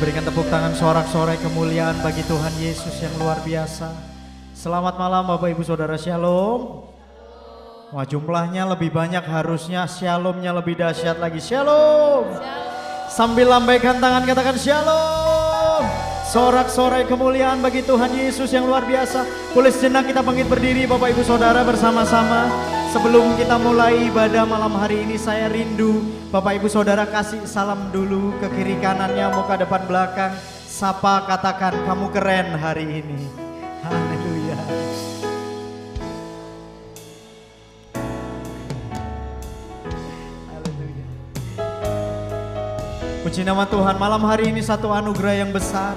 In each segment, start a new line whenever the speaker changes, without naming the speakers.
berikan tepuk tangan sorak-sorai kemuliaan bagi Tuhan Yesus yang luar biasa. Selamat malam Bapak Ibu Saudara, Shalom. Wah, jumlahnya lebih banyak, harusnya shalomnya lebih dahsyat lagi. Shalom. Sambil lambaikan tangan katakan shalom. Sorak-sorai kemuliaan bagi Tuhan Yesus yang luar biasa. Boleh sejenak kita bangkit berdiri Bapak Ibu Saudara bersama-sama. Sebelum kita mulai ibadah malam hari ini, saya rindu Bapak Ibu Saudara kasih salam dulu ke kiri kanannya, muka depan belakang. Sapa, katakan kamu keren hari ini. Haleluya. Haleluya. Puji nama Tuhan, malam hari ini satu anugerah yang besar.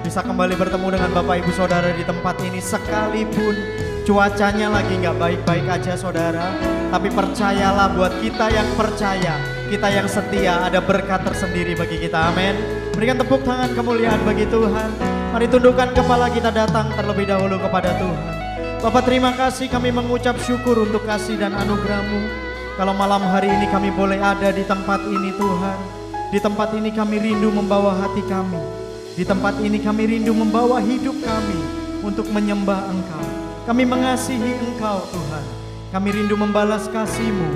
Bisa kembali bertemu dengan Bapak Ibu Saudara di tempat ini, sekalipun cuacanya lagi gak baik-baik aja saudara. Tapi percayalah, buat kita yang percaya, kita yang setia, ada berkat tersendiri bagi kita, amin. Berikan tepuk tangan kemuliaan bagi Tuhan. Mari tundukkan kepala, kita datang terlebih dahulu kepada Tuhan. Bapak, terima kasih, kami mengucap syukur untuk kasih dan anugerah-Mu. Kalau malam hari ini kami boleh ada di tempat ini Tuhan. Di tempat ini kami rindu membawa hati kami. Di tempat ini kami rindu membawa hidup kami untuk menyembah Engkau. Kami mengasihi Engkau Tuhan. Kami rindu membalas kasih-Mu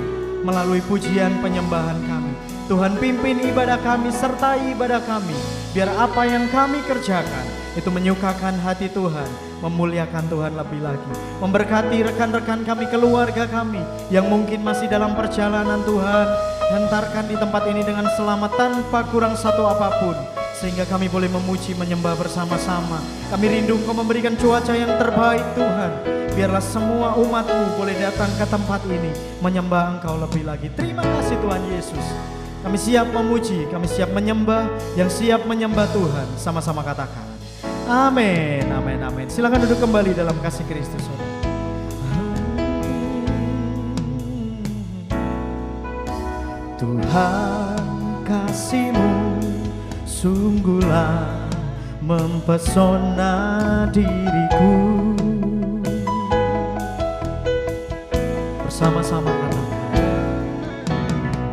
melalui pujian penyembahan kami. Tuhan, pimpin ibadah kami, sertai ibadah kami. Biar apa yang kami kerjakan itu menyukakan hati Tuhan, memuliakan Tuhan lebih lagi. Memberkati rekan-rekan kami, keluarga kami yang mungkin masih dalam perjalanan Tuhan. Hantarkan di tempat ini dengan selamat tanpa kurang satu apapun, sehingga kami boleh memuji menyembah bersama-sama. Kami rindu Engkau memberikan cuaca yang terbaik Tuhan. Biarlah semua umat-Mu boleh datang ke tempat ini menyembah Engkau lebih lagi. Terima kasih Tuhan Yesus. Kami siap memuji, kami siap menyembah. Yang siap menyembah Tuhan, sama-sama katakan amin, amin, amin. Silakan duduk kembali dalam kasih Kristus. Tuhan, kasih-Mu sungguhlah mempesona diriku. Bersama-sama katakan,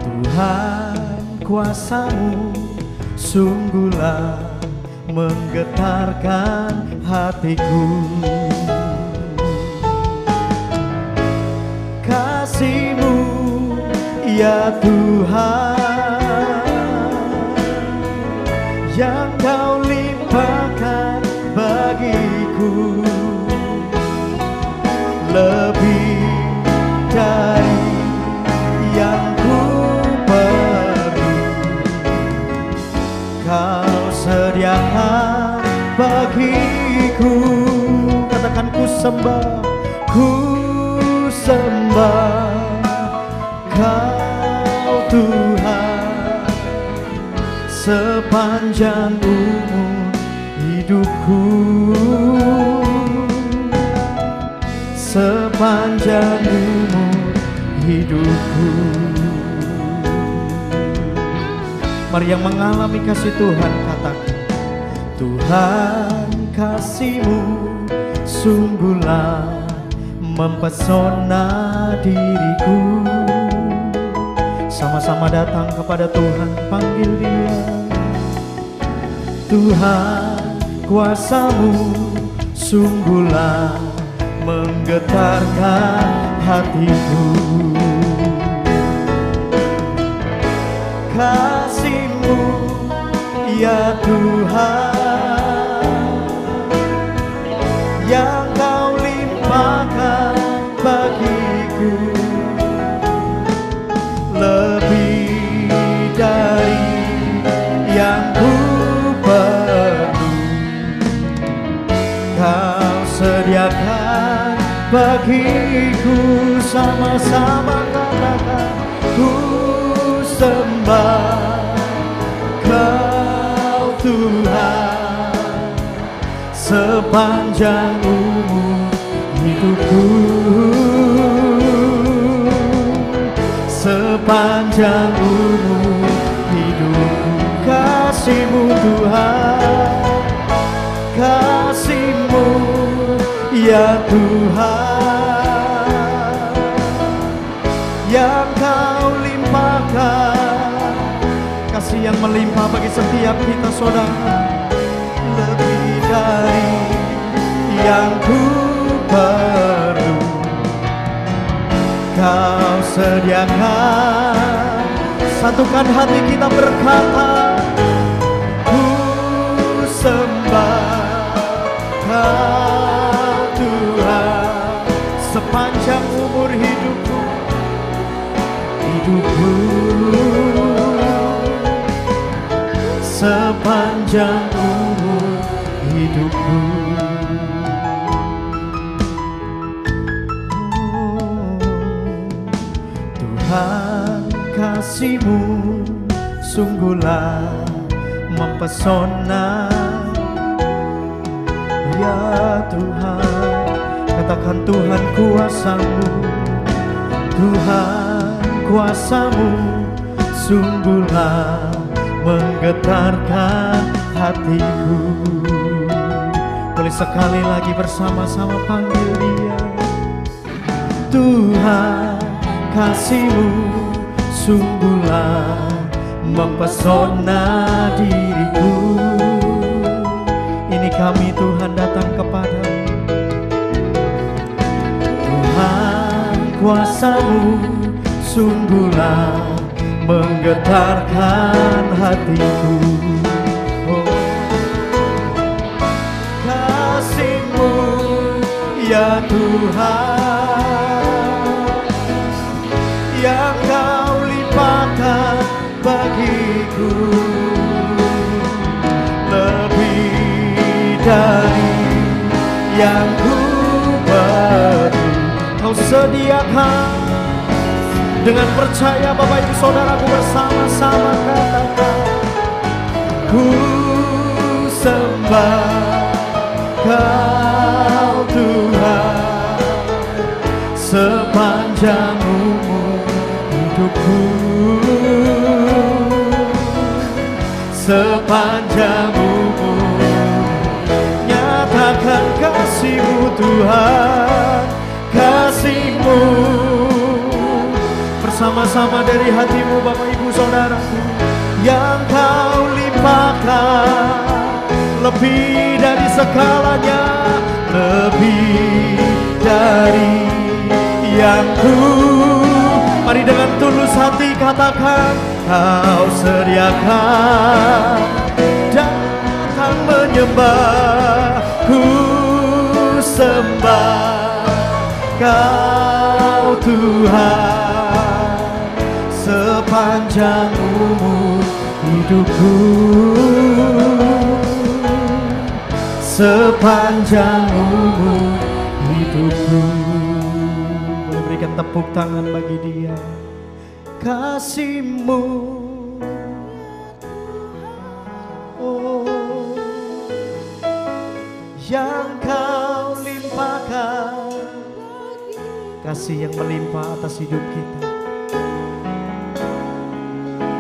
Tuhan, kuasa-Mu sungguhlah menggetarkan hatiku. Kasih-Mu ya Tuhan, yang Kau limpahkan bagiku, lebih dari yang ku perlu. Kau sediakan bagiku. Katakan ku sembah, ku sembah Kau Tuhan sepanjang umur hidupku, sepanjang umur hidupku. Mari yang mengalami kasih Tuhan katakan, Tuhan, kasih-Mu sungguhlah mempesona diriku. Sama-sama datang kepada Tuhan, panggil Dia. Tuhan, kuasa-Mu sungguhlah menggetarkan hatiku. Kasih-Mu ya Tuhan, yang Kau limpahkan bagiku, lebih dari yang ku perlu. Kau sediakan bagiku. Sama-sama katakan, ku sembah Kau Tuhan sepanjang umur hidupku, sepanjang umur hidupku. Kasih-Mu Tuhan, kasih-Mu ya Tuhan, yang Kau limpahkan. kasih yang melimpah bagi setiap kita saudara. Lebih dari yang ku perlu Kau sediakan. Satukan hati kita berkata, ku sembah Kau Tuhan sepanjang umur hidupku, sepanjang umur hidupku. Tuhan, kasih-Mu sungguhlah mempesona. Ya Tuhan, katakan Tuhan kuasa-Mu, Tuhan kuasa-Mu sungguhlah menggetarkan hatiku. Boleh sekali lagi bersama-sama panggil Dia. Tuhan, kasih-Mu sungguhlah mempesona diriku. Ini kami Tuhan datang kepada-Mu. Tuhan, kuasa-Mu sungguhlah menggetarkan hatiku. Oh, kasih-Mu ya Tuhan, yang Kau limpahkan bagiku, lebih dari yang ku perlu Kau sediakan. Dengan percaya Bapak Ibu Saudaraku bersama-sama katakan, ku sembah Kau Tuhan sepanjang umur hidupku, sepanjang umur. Nyatakan kasih-Mu Tuhan, kasih-Mu bersama-sama dari hatimu Bapak Ibu Saudaraku, yang Kau limpahkan lebih dari segalanya, lebih dari yang ku. Mari dengan tulus hati katakan, Kau sediakan, datang menyembah, ku sembah Kau Tuhan sepanjang umur hidupku, sepanjang umur hidupku. Boleh berikan tepuk tangan bagi Dia. Kasih-Mu, oh, yang Kau limpahkan, kasih yang melimpah atas hidup kita,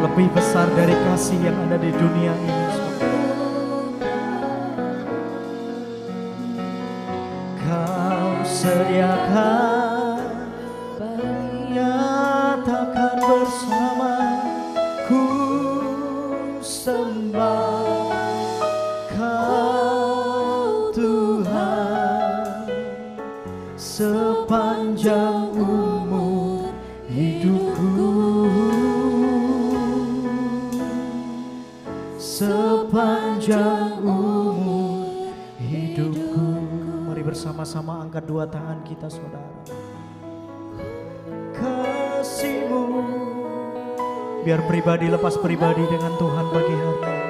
lebih besar dari kasih yang ada di dunia ini. Kau sediakan, nyatakan bersama, ku sembah Kau Tuhan sepanjang umur hidupku, sepanjang umur hidupku. Mari bersama-sama angkat dua tangan kita saudara. Kasih-Mu, biar pribadi lepas pribadi dengan Tuhan pagi hari ini.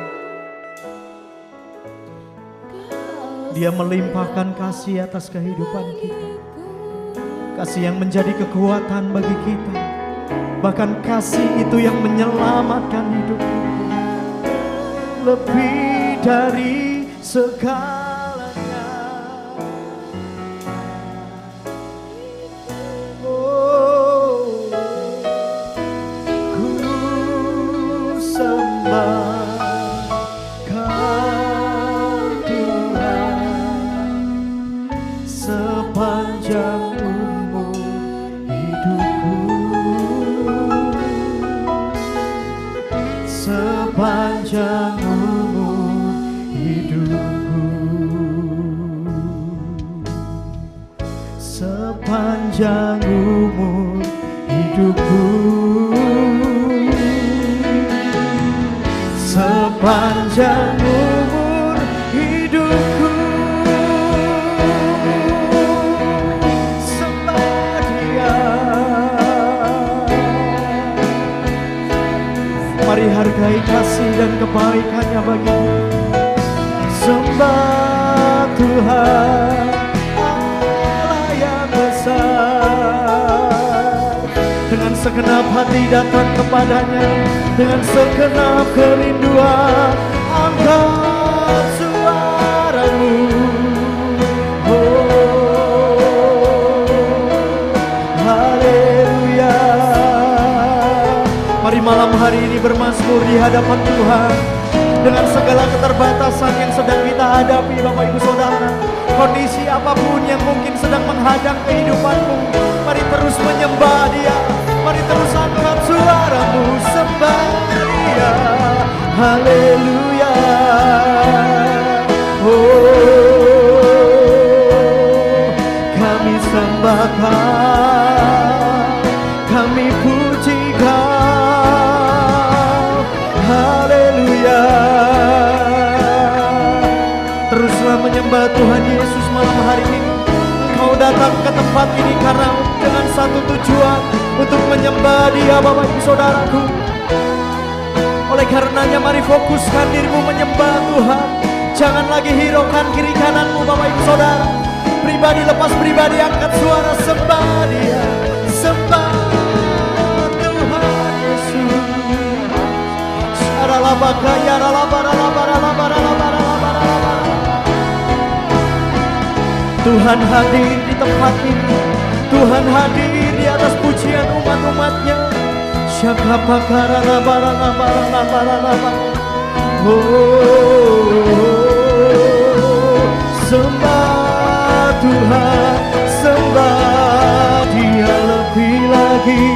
Dia melimpahkan kasih atas kehidupan kita, kasih yang menjadi kekuatan bagi kita, bahkan kasih itu yang menyelamatkan hidup kita. Lebih dari segalanya, oh, ku sembah Kau Tuhan sepanjang umur hidupku, sepanjang umur hidupku, sepanjang umur hidupku, sembah Dia. Mari hargai kasih dan kebaikannya bagi kita. Sembah Tuhan Allah yang besar. Dengan segenap hati datang kepadanya, dengan segenap kerinduan angkat suaramu. Oh, haleluya. Mari malam hari ini bermazmur di hadapan Tuhan. Dengan segala keterbatasan yang sedang kita hadapi, Bapak Ibu Saudara, kondisi apapun yang mungkin sedang menghadang kehidupanmu, mari terus menyembah Dia. Mari terus angkat suaramu, sembah Dia. Haleluya. Oh, kami sembah Kau, kami puji Kau. Haleluya. Teruslah menyembah Tuhan Yesus malam hari ini. Engkau datang ke tempat ini karena dengan satu tujuan, untuk menyembah Dia, Bapak Ibu Saudaraku. Oleh karenanya mari fokuskan dirimu menyembah Tuhan. Jangan lagi hiraukan kiri kananmu, Bapak Ibu Saudara. Pribadi lepas pribadi, angkat suara sembah Dia. Sembah Tuhan Yesus. Tuhan hadir di tempat ini. Tuhan hadir di atas pujian umat-umatnya. Oh, sembah Tuhan, sembah Dia lebih lagi.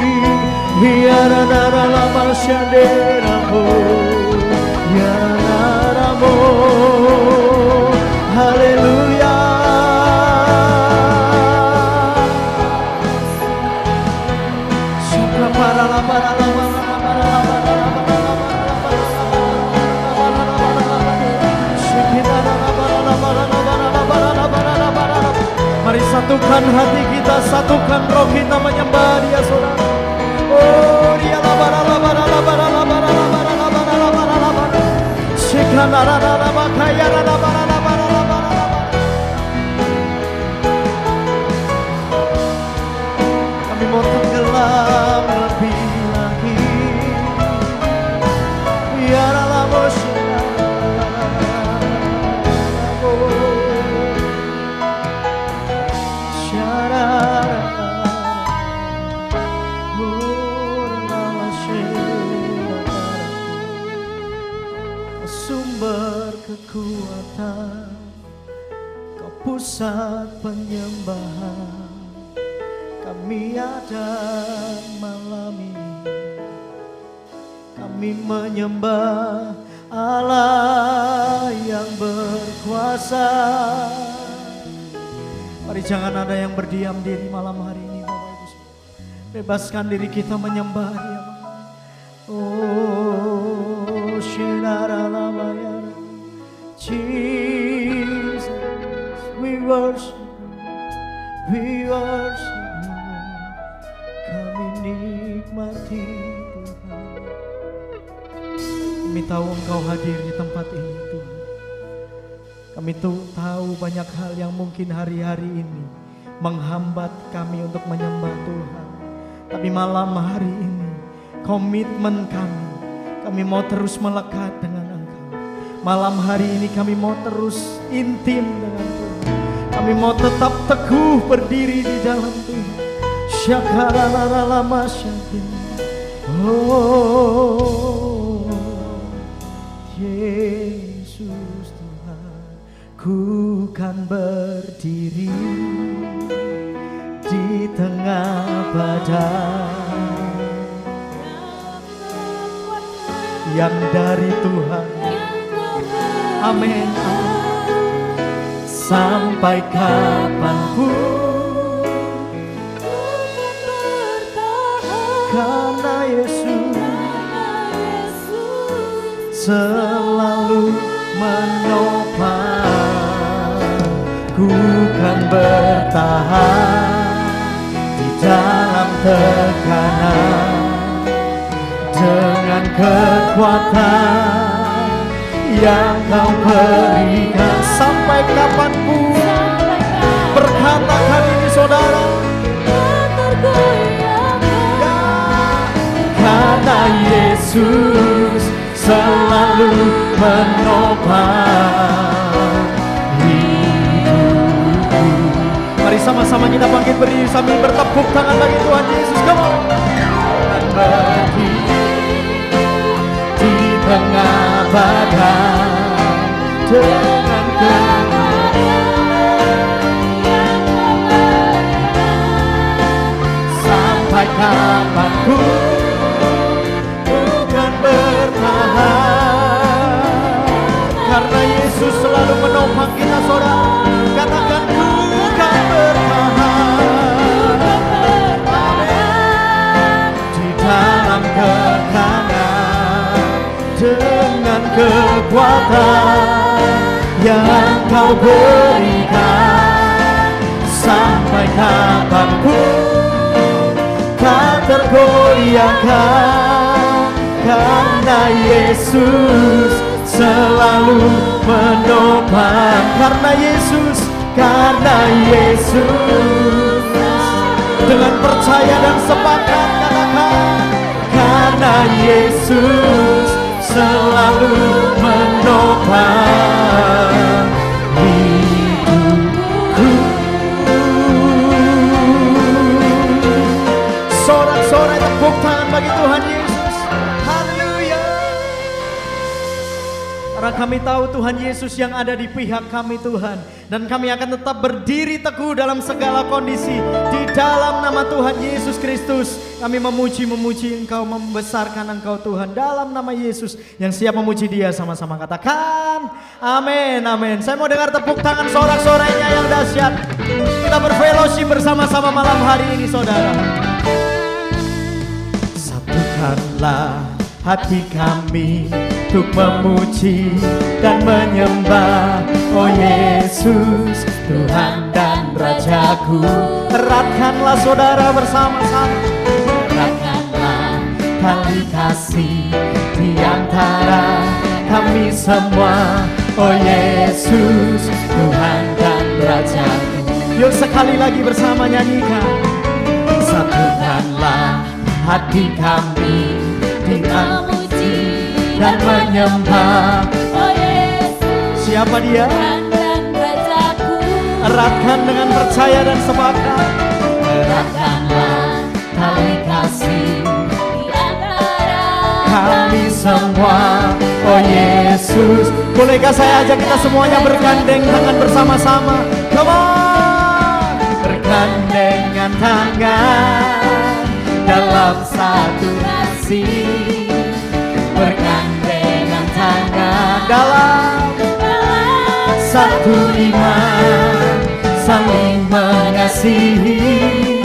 Haleluya. Mari satukan hati kita, satukan roh kita menyembah Dia, saudara. Oh, Dia kami mau tenggelam lebih lagi. Ya sumber kekuatan, Kau pusat penyembahan. Kami ada malam ini, kami menyembah Allah yang berkuasa. Mari jangan ada yang berdiam diri malam hari ini, Bapak Ibu. Bebaskan diri kita menyembah Dia. Oh, Jesus, we worship you, kami nikmati Tuhan. Kami tahu Engkau hadir di tempat ini, Tuhan. Kami tahu banyak hal yang mungkin hari-hari ini menghambat kami untuk menyembah Tuhan. Tapi malam hari ini komitmen kami mau terus melekat dengan Engkau. Malam hari ini kami mau terus intim dengan Tuhan. Kami mau tetap teguh berdiri di dalam Tuhan. Syakaralala syakin. Oh, Yesus Tuhan, ku kan berdiri di tengah badai yang dari Tuhan. Amin. Sampai kapanpun selalu menopang. Ku kan bertahan di dalam tekanan dengan kekuatan yang Kau berikan. Sampai kapanpun, berkatakan ini saudara, karena Yesus selalu menopang hidupku. Mari sama-sama kita bangkit berdiri sambil bertepuk tangan bagi Tuhan Yesus. Come on. Dan berdiri di tengah badai dengan sampai kapanpun bukan bertahan, karena Yesus selalu menopang kita saudara. Katakan bukan bertahan, amin. Di dalam tekanan dengan kekuatan yang Kau berikan. Sampai kapanpun tak tergoyahkan, karena Yesus selalu menopang. Karena Yesus dengan percaya dan sepakat katakan, karena Yesus selalu menopang hidupku. Sorak-sorai tepuk tangan bagi Tuhan Yesus. Haleluya. Karena kami tahu Tuhan Yesus yang ada di pihak kami Tuhan, dan kami akan tetap berdiri teguh dalam segala kondisi. Di dalam nama Tuhan Yesus Kristus kami memuji Engkau, membesarkan Engkau Tuhan. Dalam nama Yesus, yang siap memuji Dia sama-sama katakan amin, amin. Saya mau dengar tepuk tangan sorak-sorainya yang dahsyat. Kita berfellowship bersama-sama malam hari ini saudara. Satukanlah hati kami untuk memuji dan menyembah, oh Yesus, Tuhan dan Rajaku. Eratkanlah saudara bersama-sama, eratkanlah tali kasih di antara kami semua, oh Yesus, Tuhan dan Rajaku. Yuk sekali lagi bersama nyanyikan. Satukanlah hati kami di memuji dan menyembah, oh Yesus, siapa Dia? Tuhan dan Rajaku. Eratkan dengan percaya dan sepakat, eratkanlah tali kasih di antara kami semua, oh Yesus. Bolehkah saya ajak kita semuanya bergandeng tangan bersama-sama? Come on, bergandengan tangan dalam satu kasih, bergandengan tangan dalam satu iman, saling mengasihi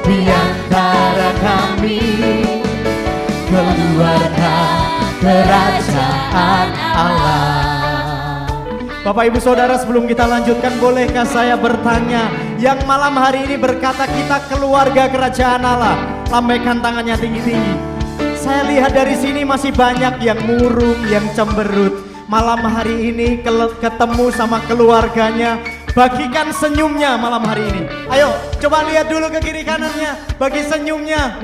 di antara kami, keluarga kerajaan Allah. Bapak Ibu Saudara, sebelum kita lanjutkan, bolehkah saya bertanya, yang malam hari ini berkata kita keluarga kerajaan Allah, lambaikan tangannya tinggi-tinggi. Saya lihat dari sini masih banyak yang murung, yang cemberut. Malam hari ini ketemu sama keluarganya, bagikan senyumnya malam hari ini. Ayo, coba lihat dulu ke kiri kanannya, bagi senyumnya.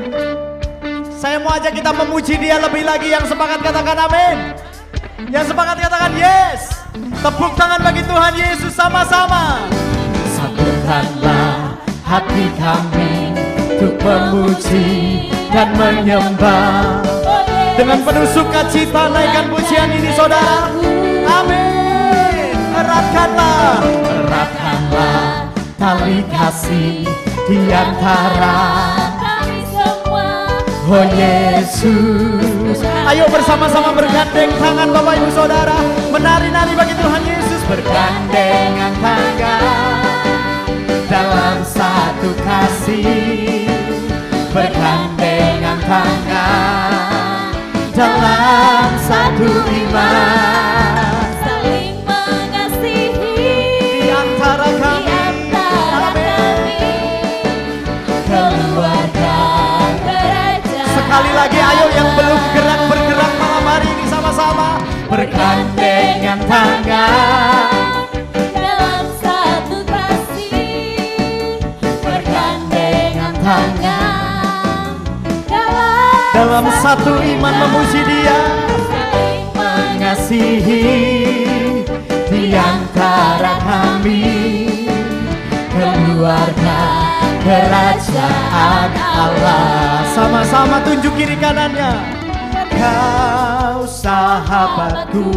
Saya mau ajak kita memuji Dia lebih lagi. Yang sepakat katakan amin. Yang sepakat katakan yes. Tepuk tangan bagi Tuhan Yesus sama-sama. Satukanlah hati kami untuk memuji dan menyembah, dengan penuh sukacita naikkan pujian ini saudara. Amin. Eratkanlah tali kasih di antara kami semua, oh Yesus. Ayo bersama-sama bergandeng tangan Bapak Ibu Saudara, menari-nari bagi Tuhan Yesus. Bergandengan tangan dalam satu kasih, bergandengan tangan dalam satu Sekali lagi ayo yang belum gerak bergerak malam hari ini sama-sama. Bergandengan tangan
dalam satu kasih, bergandengan tangan
dalam satu iman memuji Dia, mengasihi di antara kami, keluarga kerajaan Allah. Sama-sama tunjuk kiri kanannya. Kau sahabatku,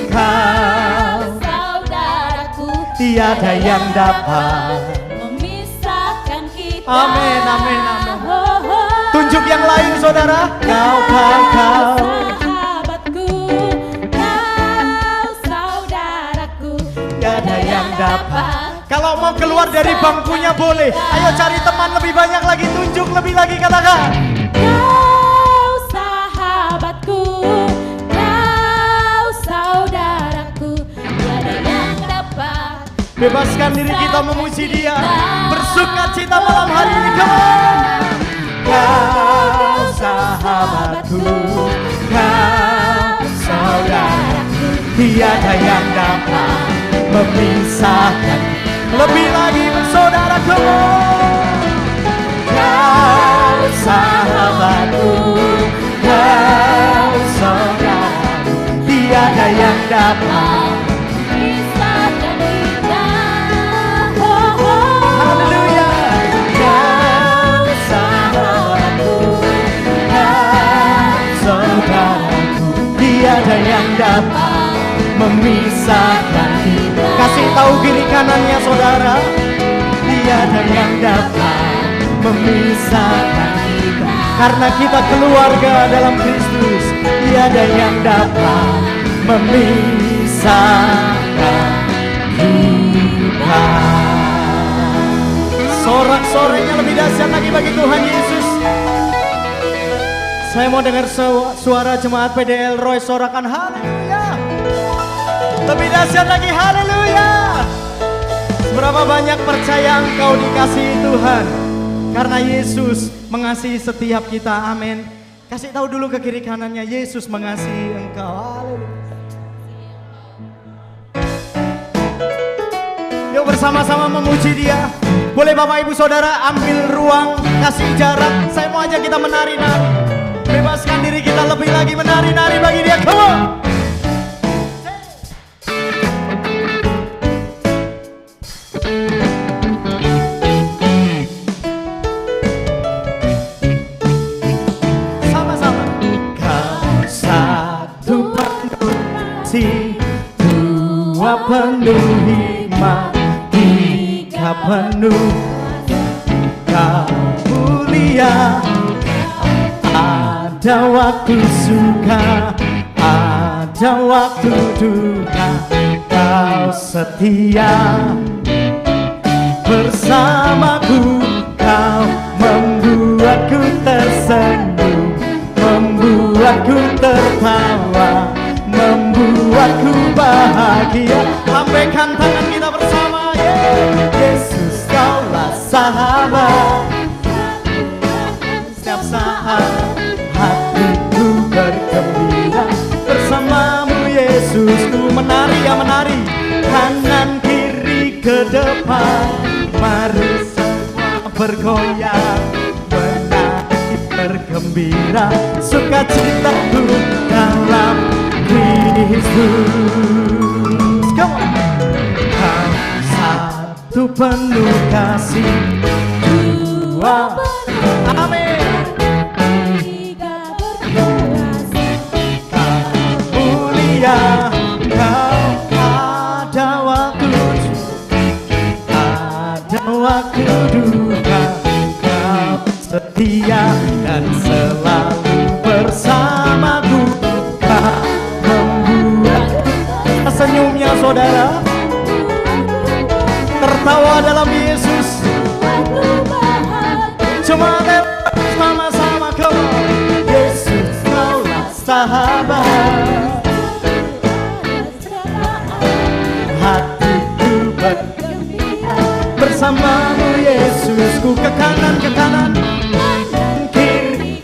kau
saudaraku,
tiada yang dapat
memisahkan kita.
Amin, amin, amin.
Oh, oh.
Tunjuk yang lain saudara. Kau
Sahabatku, kau saudaraku,
tiada yang dapat. Kalau mau keluar dari bangkunya boleh. Ayo cari teman lebih banyak lagi. Tunjuk lebih lagi, katakan.
kau sahabatku, kau saudaraku, tiada yang dapat
Bebaskan diri kita memuji Dia, bersuka cita malam hari ini. Come on. Kau sahabatku, kau saudaraku, tiada yang dapat memisahkan. Lebih lagi bersaudara, come on. Kau sahabatku, kau saudaraku, tiada yang dapat.
memisahkan kita. Oh, oh.
Haleluya. Kau sahabatku, kau saudaraku, tiada yang dapat memisahkan kita. Kasih tahu kiri kanannya saudara, tiada yang dapat memisahkan kita. Karena kita keluarga dalam Kristus, tiada yang dapat memisahkan kita. Sorak-sorenya lebih dahsyat lagi bagi Tuhan Yesus. Saya mau dengar suara jemaat PDL Roy sorakan haleluya. Lebih dahsyat lagi, haleluya. Seberapa banyak percaya engkau dikasihi Tuhan, karena Yesus mengasihi setiap kita, amin. Kasih tahu dulu ke kiri kanannya, Yesus mengasihi engkau, haleluya. Yuk bersama-sama memuji Dia. Boleh Bapak Ibu Saudara ambil ruang, kasih jarak. Saya mau ajak kita menari-nari. Bebaskan diri kita lebih lagi menari-nari bagi Dia, come on. Dua penuh hikmat, tiga penuh mulia. Ada waktu suka, ada waktu duka. Kau setia bersamaku, kau membuatku tersenyum, membuatku tertawa, membuatku bahagia. Lambaikan tangan kita bersama, Yesus kaulah sahabat. Setiap saat hatiku bergembira bersamamu Yesus. Ku menari ya menari, kanan kiri ke depan. Mari semua bergoyang, menari bergembira. Sukacitaku dalam Kristus. Come on. Kau satu penuh kasih, dua amin,
Tiga berkuasa,
kau mulia. Kau ada waktu duka. Kau setia dan selalu bersamaku. Kau membuat senyumnya saudara, tertawa dalam Yesus. Cuma sama-sama kau, Yesus kaulah sahabat. Hatiku bersamamu Yesus. Ku ke kanan, kiri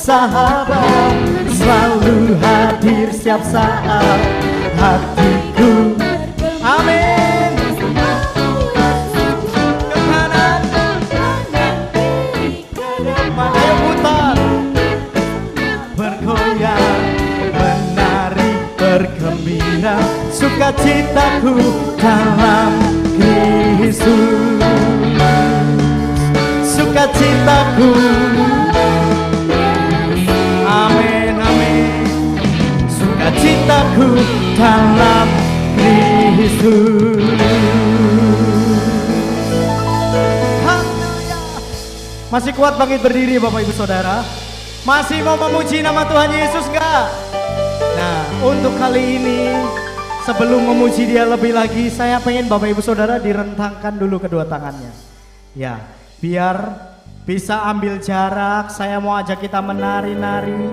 sahabat, selalu hadir setiap saat hatiku. Amin. Ke kanan, ke depan, ayo putar. Bergoyang, menari, bergembira, sukacitaku dalam Kristus. Sukacitaku, amin, amin. Sukacitaku dalam Kristus. Haleluya. Masih kuat bangkit berdiri Bapak Ibu Saudara? Masih mau memuji nama Tuhan Yesus gak? Nah, untuk kali ini sebelum memuji Dia lebih lagi, saya pengen Bapak Ibu Saudara direntangkan dulu kedua tangannya. Ya, biar bisa ambil jarak. Saya mau ajak kita menari-nari.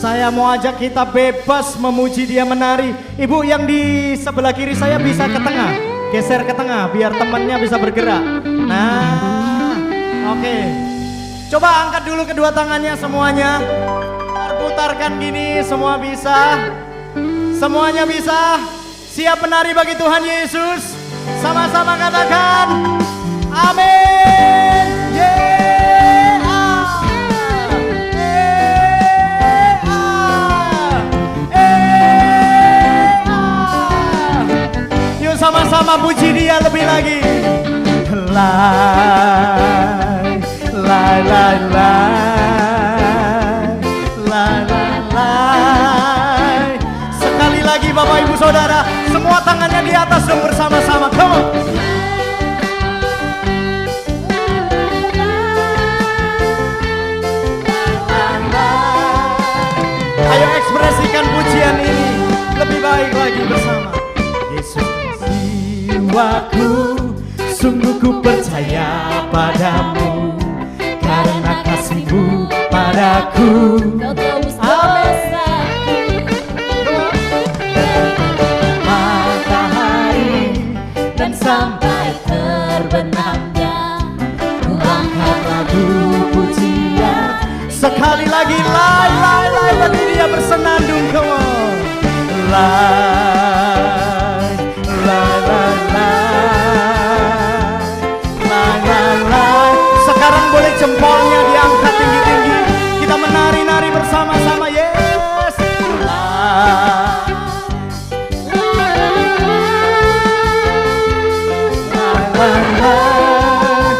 Saya mau ajak kita bebas memuji Dia, menari. Ibu yang di sebelah kiri saya bisa ke tengah, geser ke tengah biar temannya bisa bergerak. Nah, oke. Coba angkat dulu kedua tangannya semuanya. Putarkan gini, semua bisa. Semuanya bisa. Siap menari bagi Tuhan Yesus. Sama-sama katakan amin. Yuk sama-sama puji Dia lebih lagi. Lai, lai, lai, lai, lai, lai, lai. Sekali lagi Bapak Ibu Saudara, semua tangannya di atas dong bersama-sama. Come on. Ayo ekspresikan pujian ini lebih baik lagi bersama. Yesus jiwaku, sungguh ku percaya padamu, karena kasih-Mu padaku.
Kau tebus dosaku.
Matahari
Dan sampai terbenamnya ku angkat
lagu pujian. Sekali lagi lai, lai, lai, bagi Dia bersenandung. Come on. Lai, lai, lai, lai, lai, lai, lai. Sekarang boleh jempolnya diangkat tinggi-tinggi. Kita menari-nari bersama-sama. Yes. Lai, lai, lai,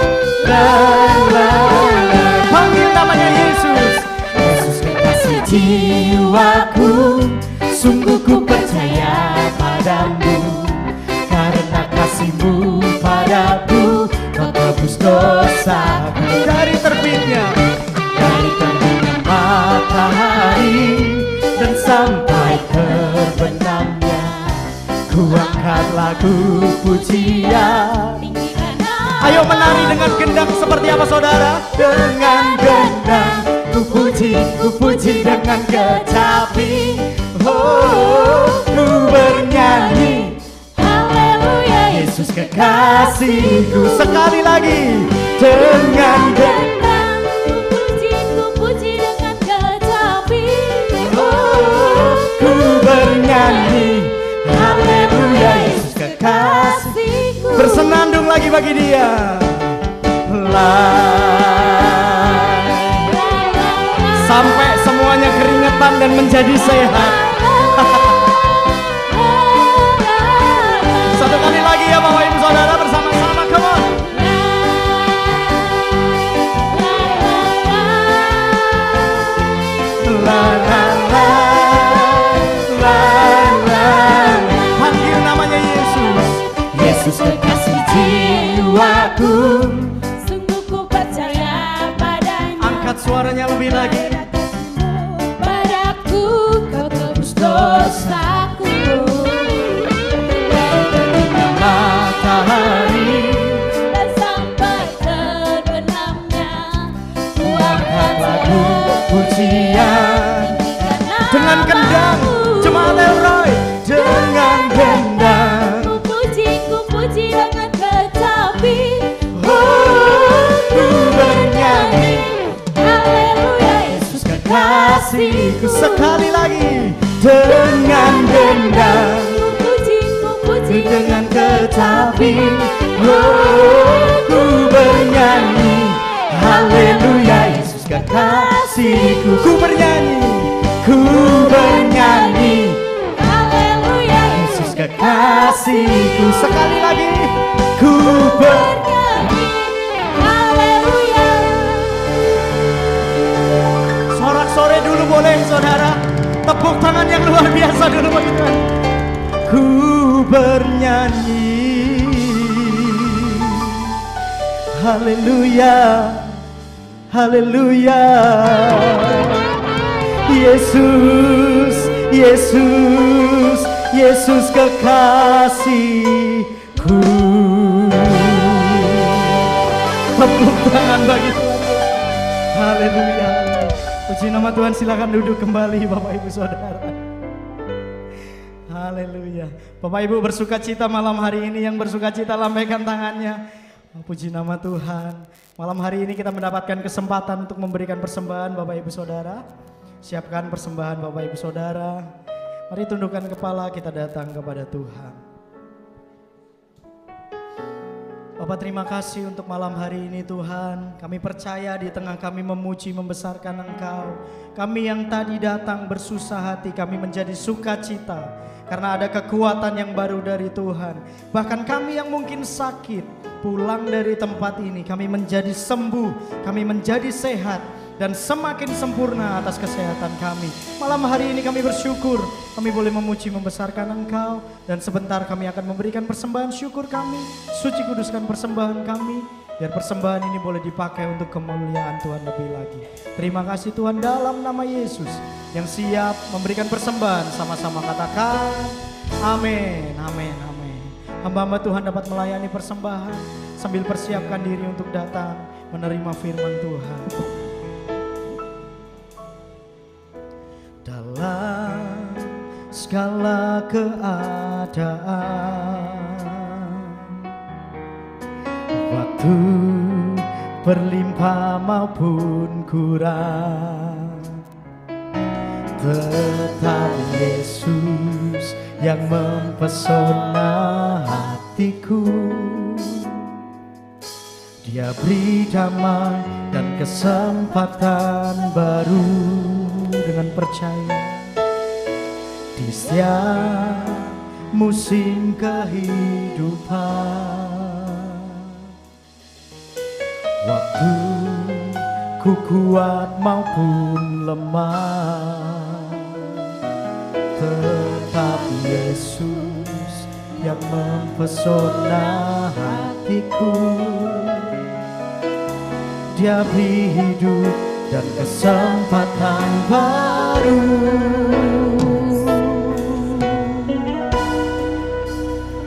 lai, lai. Panggil namanya Yesus. Yesus kekasih jiwaku, sungguh ku percaya padamu, karena kasih-Mu padaku. Kau tebus dosaku. Dari terbitnya matahari dan sampai terbenamnya, ku angkat lagu pujian. Ayo menari dengan gendang seperti apa saudara? Dengan gendang ku puji dengan kecapi. Oh, ku bernyanyi
Haleluya,
Yesus kekasihku. Sekali lagi dengan gendang.
ku puji dengan kecapi.
Oh, ku bernyanyi haleluya Yesus kekasih.
Kasihku.
Bersenandung lagi bagi Dia. Sampai semuanya keringetan dan menjadi sehat. Satu kali lagi ya Bapak Ibu Saudara bersama-sama. Come on. La la la la la. Panggil namanya Yesus. Yesus kekasih jiwaku.
Sungguh ku percaya padanya.
Angkat suaranya lebih lagi.
Padaku kau tebus dosaku.
Matahari
Dan sampai terbenamnya ku angkat
lagu pujian. Dengan
dengan
gendang Jemaat Elroy. Dengan gendang
ku puji dengan kecapi.
oh, ku bernyanyi kekasihku. Sekali lagi. Dengan dendam
Ku puji
dengan tetapi ku bernyanyi haleluya Yesus kekasihku. Ku bernyanyi
Haleluya
Yesus kekasihku. Sekali lagi. Ku
bernyanyi Haleluya.
sorak-sore dulu boleh saudara. Tepuk tangan yang luar biasa dulu bagi Tuhan. Ku bernyanyi haleluya haleluya Yesus Yesus Yesus kekasihku. Tepuk tangan bagi Tuhan. Haleluya. Puji nama Tuhan. Silakan duduk kembali Bapak Ibu Saudara. Haleluya. Bapak Ibu bersuka cita malam hari ini, yang bersuka cita lambaikan tangannya. Puji nama Tuhan. Malam hari ini kita mendapatkan kesempatan untuk memberikan persembahan Bapak Ibu Saudara. Siapkan persembahan Bapak Ibu Saudara. Mari tundukkan kepala, kita datang kepada Tuhan. Bapak terima kasih untuk malam hari ini Tuhan. Kami percaya di tengah kami memuji membesarkan Engkau. Kami yang tadi datang bersusah hati, kami menjadi sukacita karena ada kekuatan yang baru dari Tuhan. Bahkan kami yang mungkin sakit, pulang dari tempat ini kami menjadi sembuh, kami menjadi sehat dan semakin sempurna atas kesehatan kami. Malam hari ini kami bersyukur, kami boleh memuji membesarkan Engkau. Dan sebentar kami akan memberikan persembahan syukur kami. Suci kuduskan persembahan kami, biar persembahan ini boleh dipakai untuk kemuliaan Tuhan lebih lagi. Terima kasih Tuhan, dalam nama Yesus. Yang siap memberikan persembahan sama-sama katakan amin, amin, amin. Hamba-hamba Tuhan dapat melayani persembahan sambil persiapkan diri untuk datang menerima firman Tuhan. Dalam segala keadaan, waktu berlimpah maupun kurang, tetap Yesus yang mempesona hatiku. Dia beri damai dan kesempatan baru dengan percaya di setiap musim kehidupan. Waktu ku kuat maupun lemah, tetap Yesus yang mempesona hatiku. Dia beri hidup dan kesempatan baru.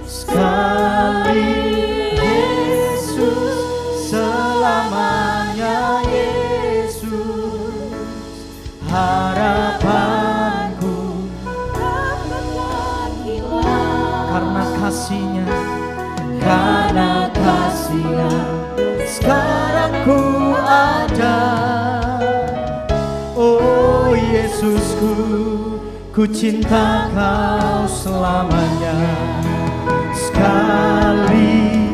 Sekali Yesus, selamanya Yesus, harapanku karena kasih-Nya, karena kasih-Nya sekarang ku ada. Oh Yesusku, ku cinta Kau selamanya. Sekali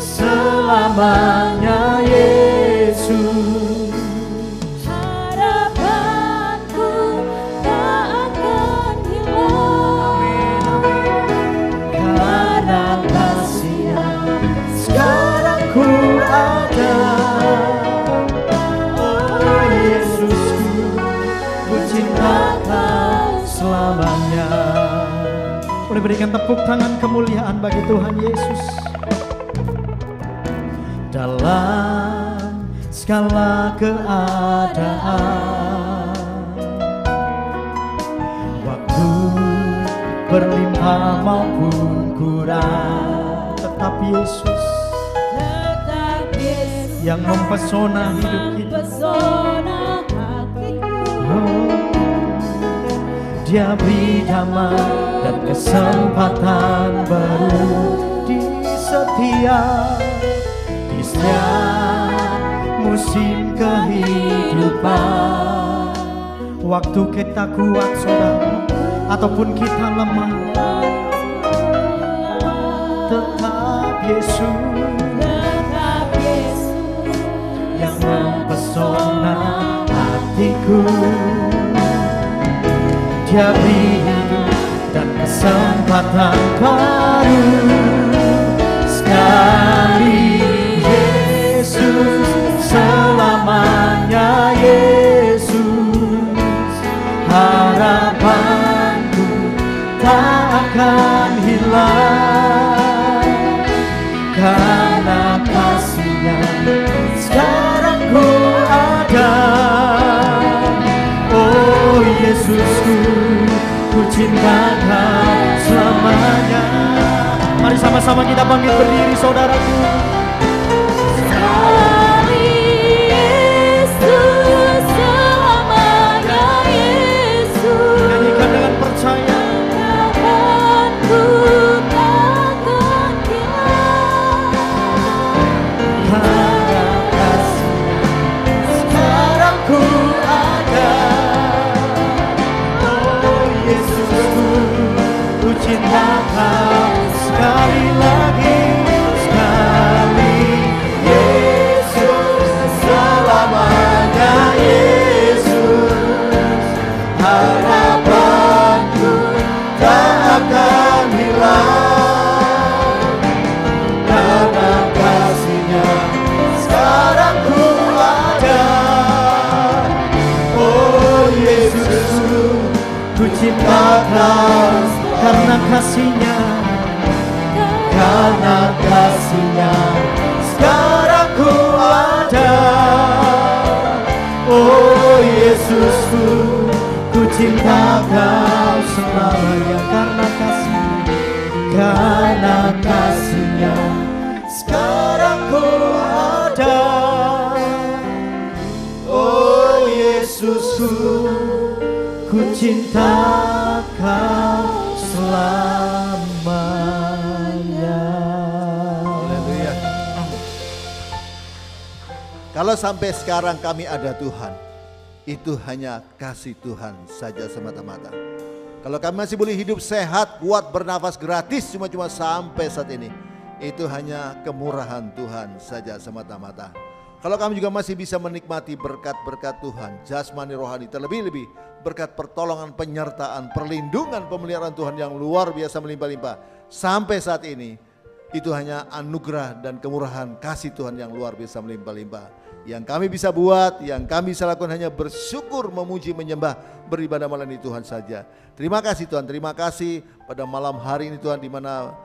selamanya Yesus,
Harapanku tak akan hilang.
karena kasih-Nya sekarang ku ada. Oh Yesusku, ku cinta Kau selamanya. Boleh berikan tepuk tangan kemuliaan bagi Tuhan Yesus. Dalam segala keadaan, waktu berlimpah maupun kurang, tetap Yesus yang mempesona hidup kita.
Pesona hatiku.
Dia beri damai dan kesempatan baru di setiap musim kehidupan. Waktu kita kuat saudara, ataupun kita lemah, tetap Yesus yang mempesona hatiku. Dia beri hidup dan kesempatan baru sekali. Yesus selamanya, Yesus harapanku tak akan hilang, karena kasih-Nya sekarang ku ada. Oh Yesusku, ku cinta Kau selamanya. Mari sama-sama kita bangkit berdiri saudaraku.
Sekali Yesus selamanya, Yesus
Nyanyikan dengan percaya.
harapanku takkan hilang,
Karena kasih-Nya sekarang ku ada. Oh Yesusku, ku cinta Kau sekali lagi, sekali. Yesus selamanya, Yesus harapanku tak akan hilang, karena kasih-Nya sekarang ku ada. Oh Yesusku, ku cinta Kau karena kasih-Nya, karena kasih-Nya sekarang ku ada. Oh Yesusku, ku cinta Kau selamanya, karena kasih-Nya, karena kasih-Nya sekarang ku ada. Oh Yesusku, ku cinta Kau selamanya.
Haleluya. Kalau sampai sekarang kami ada Tuhan, itu hanya kasih Tuhan saja semata-mata. Kalau kami masih boleh hidup sehat, kuat, bernafas gratis cuma-cuma sampai saat ini, itu hanya kemurahan Tuhan saja semata-mata. Kalau kami juga masih bisa menikmati berkat-berkat Tuhan, jasmani rohani, terlebih-lebih berkat pertolongan, penyertaan, perlindungan, pemeliharaan Tuhan yang luar biasa melimpah-limpah sampai saat ini, itu hanya anugerah dan kemurahan kasih Tuhan yang luar biasa melimpah-limpah. Yang kami bisa buat, yang kami bisa lakukan hanya bersyukur, memuji, menyembah, beribadah melayani Tuhan saja. Terima kasih Tuhan, terima kasih pada malam hari ini Tuhan, di mana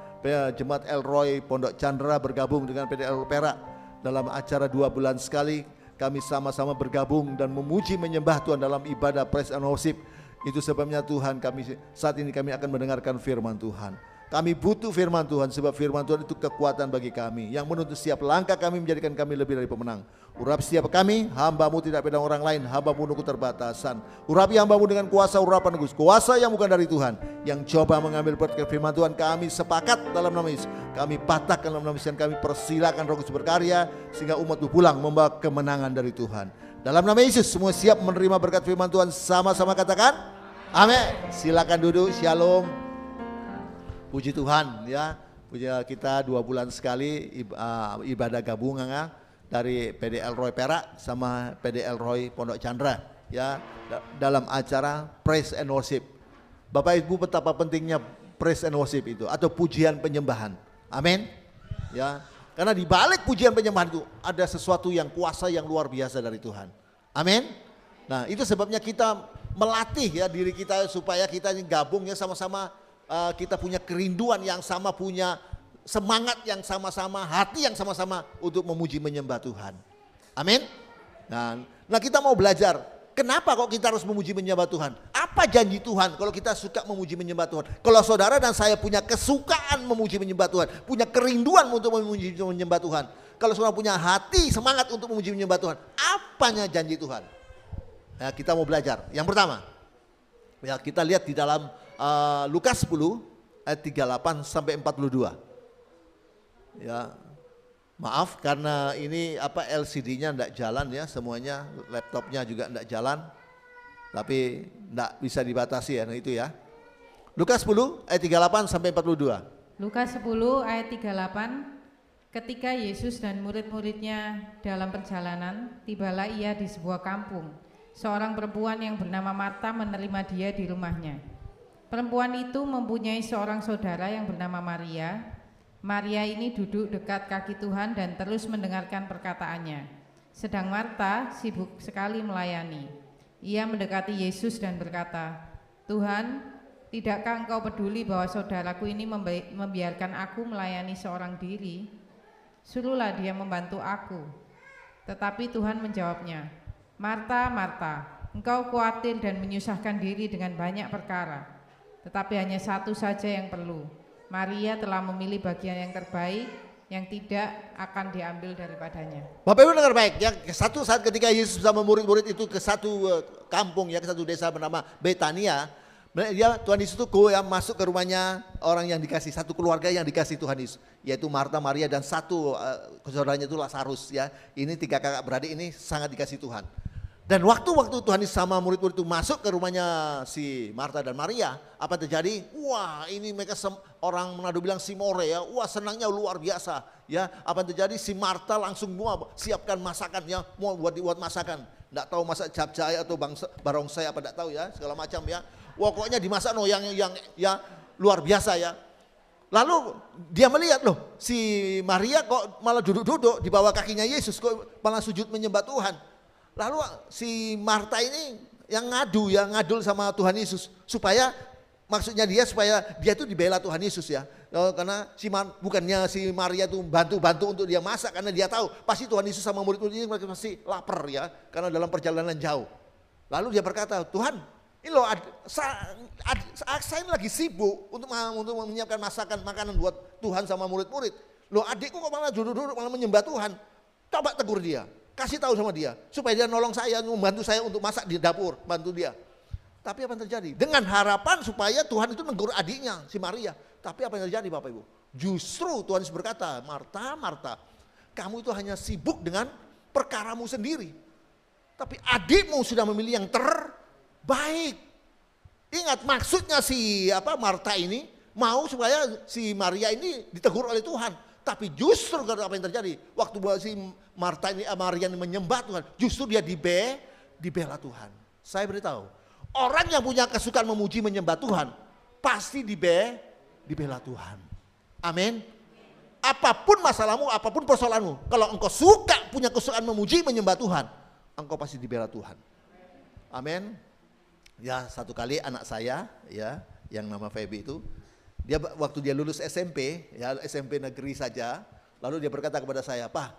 Jemaat Elroy Pondok Chandra bergabung dengan PD Elroy Perak dalam acara 2 bulan sekali. Kami sama-sama bergabung dan memuji, menyembah Tuhan dalam ibadah praise and worship. Itu sebabnya Tuhan, kami saat ini kami akan mendengarkan firman Tuhan. Kami butuh firman Tuhan, sebab firman Tuhan itu kekuatan bagi kami, yang menuntut setiap langkah kami, menjadikan kami lebih dari pemenang. Urap setiap kami, hamba-Mu tidak beda orang lain, hamba-Mu nunggu terbatasan. Urapi hamba-Mu dengan kuasa urapan Gus, kuasa yang bukan dari Tuhan, yang coba mengambil berkat firman Tuhan. Kami sepakat dalam nama Yesus, kami patahkan dalam nama Yesus, dan kami persilakan Roh Kudus berkarya, sehingga umat-Mu pulang membawa kemenangan dari Tuhan. Dalam nama Yesus, semua siap menerima berkat firman Tuhan, sama-sama katakan amin. Silakan duduk, shalom. Puji Tuhan ya, puji kita 2 bulan sekali ibadah gabungan ya, dari PD Elroy Perak sama PD Elroy Pondok Chandra ya, dalam acara praise and worship. Bapak Ibu, betapa pentingnya praise and worship itu, atau pujian penyembahan. Amin. Ya, karena di balik pujian penyembahan itu ada sesuatu yang kuasa yang luar biasa dari Tuhan. Amin. Nah, itu sebabnya kita melatih ya diri kita supaya kita gabung ya sama-sama. Kita punya kerinduan yang sama, punya semangat yang sama-sama, hati yang sama-sama untuk memuji menyembah Tuhan. Amin. Nah kita mau belajar, kenapa kok kita harus memuji menyembah Tuhan? Apa janji Tuhan kalau kita suka memuji menyembah Tuhan? Kalau saudara dan saya punya kesukaan memuji menyembah Tuhan, punya kerinduan untuk memuji menyembah Tuhan, kalau saudara punya hati semangat untuk memuji menyembah Tuhan, apanya janji Tuhan? Nah, kita mau belajar. Yang pertama, ya kita lihat di dalam Lukas 10 ayat 38 sampai 42. Ya, maaf karena ini LCD-nya enggak jalan ya, semuanya, laptopnya juga enggak jalan. Tapi enggak bisa dibatasi ya, nah itu ya. Lukas 10 ayat 38 sampai 42.
Lukas 10 ayat 38. Ketika Yesus dan murid-muridnya dalam perjalanan, tibalah ia di sebuah kampung. Seorang perempuan yang bernama Marta menerima dia di rumahnya. Perempuan itu mempunyai seorang saudara yang bernama Maria. Maria ini duduk dekat kaki Tuhan dan terus mendengarkan perkataannya. Sedang Marta sibuk sekali melayani. Ia mendekati Yesus dan berkata, "Tuhan, tidakkah engkau peduli bahwa saudaraku ini membiarkan aku melayani seorang diri? Suruhlah dia membantu aku." Tetapi Tuhan menjawabnya, "Marta, Marta, engkau khawatir dan menyusahkan diri dengan banyak perkara. Tetapi hanya satu saja yang perlu. Maria telah memilih bagian yang terbaik, yang tidak akan diambil daripadanya."
Bapak Ibu dengar baik ya, satu saat ketika Yesus bersama murid-murid itu ke satu kampung ya, ke satu desa bernama Betania. Tuhan Yesus itu masuk ke rumahnya orang yang dikasih, satu keluarga yang dikasih Tuhan Yesus, yaitu Marta, Maria dan satu saudaranya itu Lazarus ya. Ini 3 kakak beradik ini sangat dikasih Tuhan. Dan waktu Tuhan Yesus sama murid-murid itu masuk ke rumahnya si Marta dan Maria, apa yang terjadi? Wah, ini mereka orang Manado bilang simore ya. Wah, senangnya luar biasa ya. Apa yang terjadi? Si Marta langsung siapkan masakan ya, mau buat masakan. Enggak tahu masak capcay atau barongsai apa enggak tahu ya, segala macam ya. Wah, pokoknya dimasak yang ya luar biasa ya. Lalu dia melihat loh, si Maria kok malah duduk-duduk di bawah kakinya Yesus, kok malah sujud menyembah Tuhan. Lalu si Marta ini yang ngadul sama Tuhan Yesus supaya maksudnya supaya dia itu dibela Tuhan Yesus ya. Karena bukannya si Maria itu bantu untuk dia masak, karena dia tahu pasti Tuhan Yesus sama murid-muridnya mereka pasti lapar ya, karena dalam perjalanan jauh. Lalu dia berkata, "Tuhan, ini loh saya lagi sibuk untuk menyiapkan makanan buat Tuhan sama murid-murid. Loh, adikku kok malah duduk-duduk malah menyembah Tuhan. Coba tegur dia. Kasih tahu sama dia supaya dia nolong saya, membantu saya untuk masak di dapur, bantu dia." Tapi apa yang terjadi? Dengan harapan supaya Tuhan itu menegur adiknya, si Maria. Tapi apa yang terjadi Bapak Ibu? Justru Tuhan Yesus berkata, "Marta, Marta, kamu itu hanya sibuk dengan perkaramu sendiri. Tapi adikmu sudah memilih yang terbaik." Ingat, maksudnya si Marta ini mau supaya si Maria ini ditegur oleh Tuhan. Tapi justru apa yang terjadi? Waktu si Maria ini menyembah Tuhan, justru dia dibela Tuhan. Saya beritahu, orang yang punya kesukaan memuji menyembah Tuhan, pasti dibela Tuhan. Amin. Apapun masalahmu, apapun persoalanmu, kalau engkau suka punya kesukaan memuji menyembah Tuhan, engkau pasti dibela Tuhan. Amin. Ya, satu kali anak saya ya, yang nama Feby itu, dia waktu dia lulus SMP, ya SMP negeri saja, lalu dia berkata kepada saya, "Pak,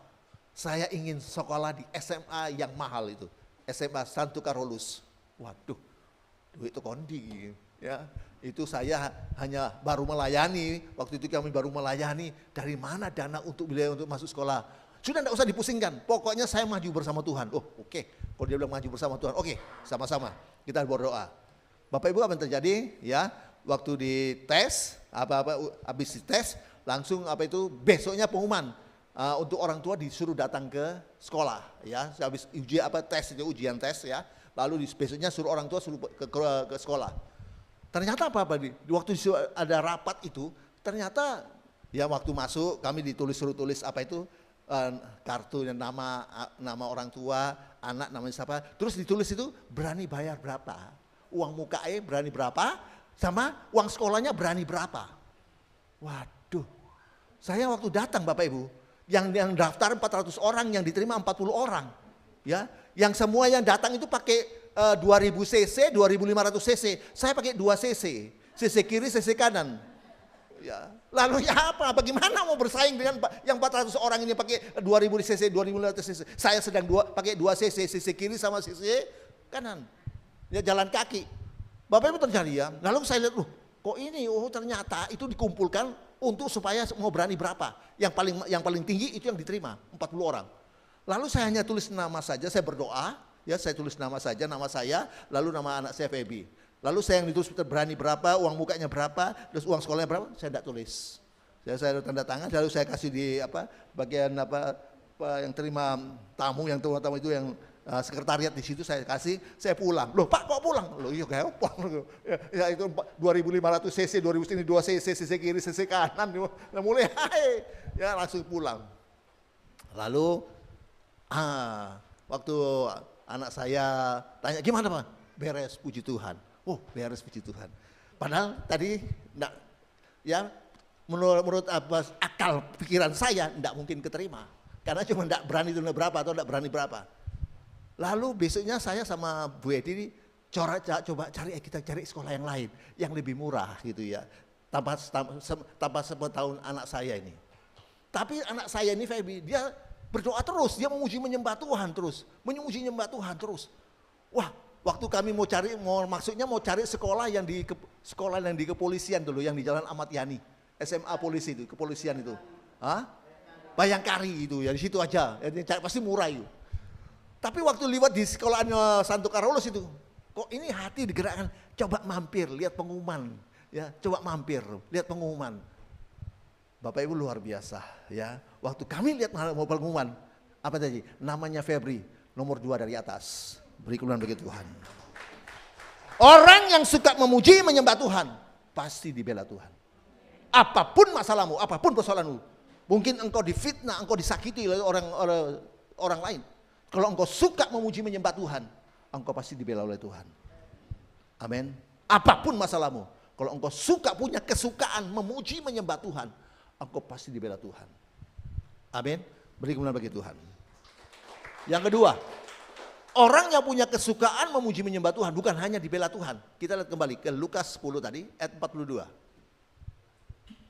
saya ingin sekolah di SMA yang mahal itu, SMA Santo Carolus." Waduh, duit itu kondi ya. Itu saya hanya baru melayani, waktu itu kami baru melayani, dari mana dana untuk beliau untuk masuk sekolah? Sudah tidak usah dipusingkan, pokoknya saya maju bersama Tuhan. Oh oke, kalau dia bilang maju bersama Tuhan, oke, sama-sama kita berdoa. Bapak Ibu, apa yang terjadi ya? Waktu di tes, habis di tes, langsung besoknya pengumuman untuk orang tua disuruh datang ke sekolah ya. Habis ujian tes ya. Lalu besoknya suruh orang tua suruh ke sekolah. Ternyata waktu ada rapat itu, ternyata ya waktu masuk kami suruh tulis kartu dan nama orang tua, anak namanya siapa. Terus ditulis itu berani bayar berapa, uang mukae berani berapa, sama uang sekolahnya berani berapa. Waduh, saya waktu datang Bapak Ibu, yang daftar 400 orang, yang diterima 40 orang. Ya, yang semua yang datang itu pakai 2000 cc, 2500 cc. Saya pakai 2 cc, cc kiri, cc kanan. Ya, lalu ya apa? Bagaimana mau bersaing dengan yang 400 orang ini pakai 2000 cc, 2500 cc. Saya sedang pakai 2 cc, cc kiri sama cc kanan. Ya, jalan kaki. Bapak Ibu terjadi ya. Lalu saya lihat, kok ini? Oh, ternyata itu dikumpulkan untuk supaya mau berani berapa. Yang paling tinggi itu yang diterima, 40 orang. Lalu saya hanya tulis nama saja, saya berdoa, ya saya tulis nama saja, nama saya, lalu nama anak saya Feby. Lalu saya yang ditulis berani berapa, uang mukanya berapa, terus uang sekolahnya berapa, saya tidak tulis. Saya tanda tangan, lalu saya kasih di bagian yang terima tamu itu yang sekretariat di situ, saya kasih, saya pulang. Loh Pak kok pulang? Loh iya kayak ya itu 2500 cc, 2000 ini 2 cc, cc kiri, cc kanan, nah, mulai ya langsung pulang. Lalu waktu anak saya tanya gimana Pak? Beres puji Tuhan. Oh beres puji Tuhan. Padahal tadi enggak, ya menurut akal pikiran saya enggak mungkin keterima. Karena cuma enggak berani tunai berapa atau enggak berani berapa. Lalu besoknya saya sama Bu Edi coba kita cari sekolah yang lain yang lebih murah gitu ya. Tanpa sepetahun anak saya ini. Tapi anak saya ini Feby, dia berdoa terus, dia memuji menyembah Tuhan terus, Wah, waktu kami mau cari sekolah yang di kepolisian dulu, yang di Jalan Ahmad Yani, SMA polisi itu, kepolisian itu. Bayangkari itu ya, di situ aja, pasti murah itu. Tapi waktu lewat di sekolahnya Santo Carolus itu, kok ini hati digerakkan, coba mampir, lihat pengumuman, ya, lihat pengumuman. Bapak Ibu luar biasa, ya. Waktu kami lihat pengumuman, apa tadi? Namanya Febri, nomor 2 dari atas. Beri kemuliaan bagi Tuhan. Orang yang suka memuji menyembah Tuhan, pasti dibela Tuhan. Apapun masalahmu, apapun persoalanmu, mungkin engkau difitnah, engkau disakiti oleh orang lain. Kalau engkau suka memuji menyembah Tuhan, engkau pasti dibela oleh Tuhan. Amin. Apapun masalahmu, kalau engkau punya kesukaan memuji menyembah Tuhan, engkau pasti dibela Tuhan. Amin. Beri kemuliaan bagi Tuhan. Yang kedua, orang yang punya kesukaan memuji menyembah Tuhan bukan hanya dibela Tuhan. Kita lihat kembali ke Lukas 10 tadi, ayat 42.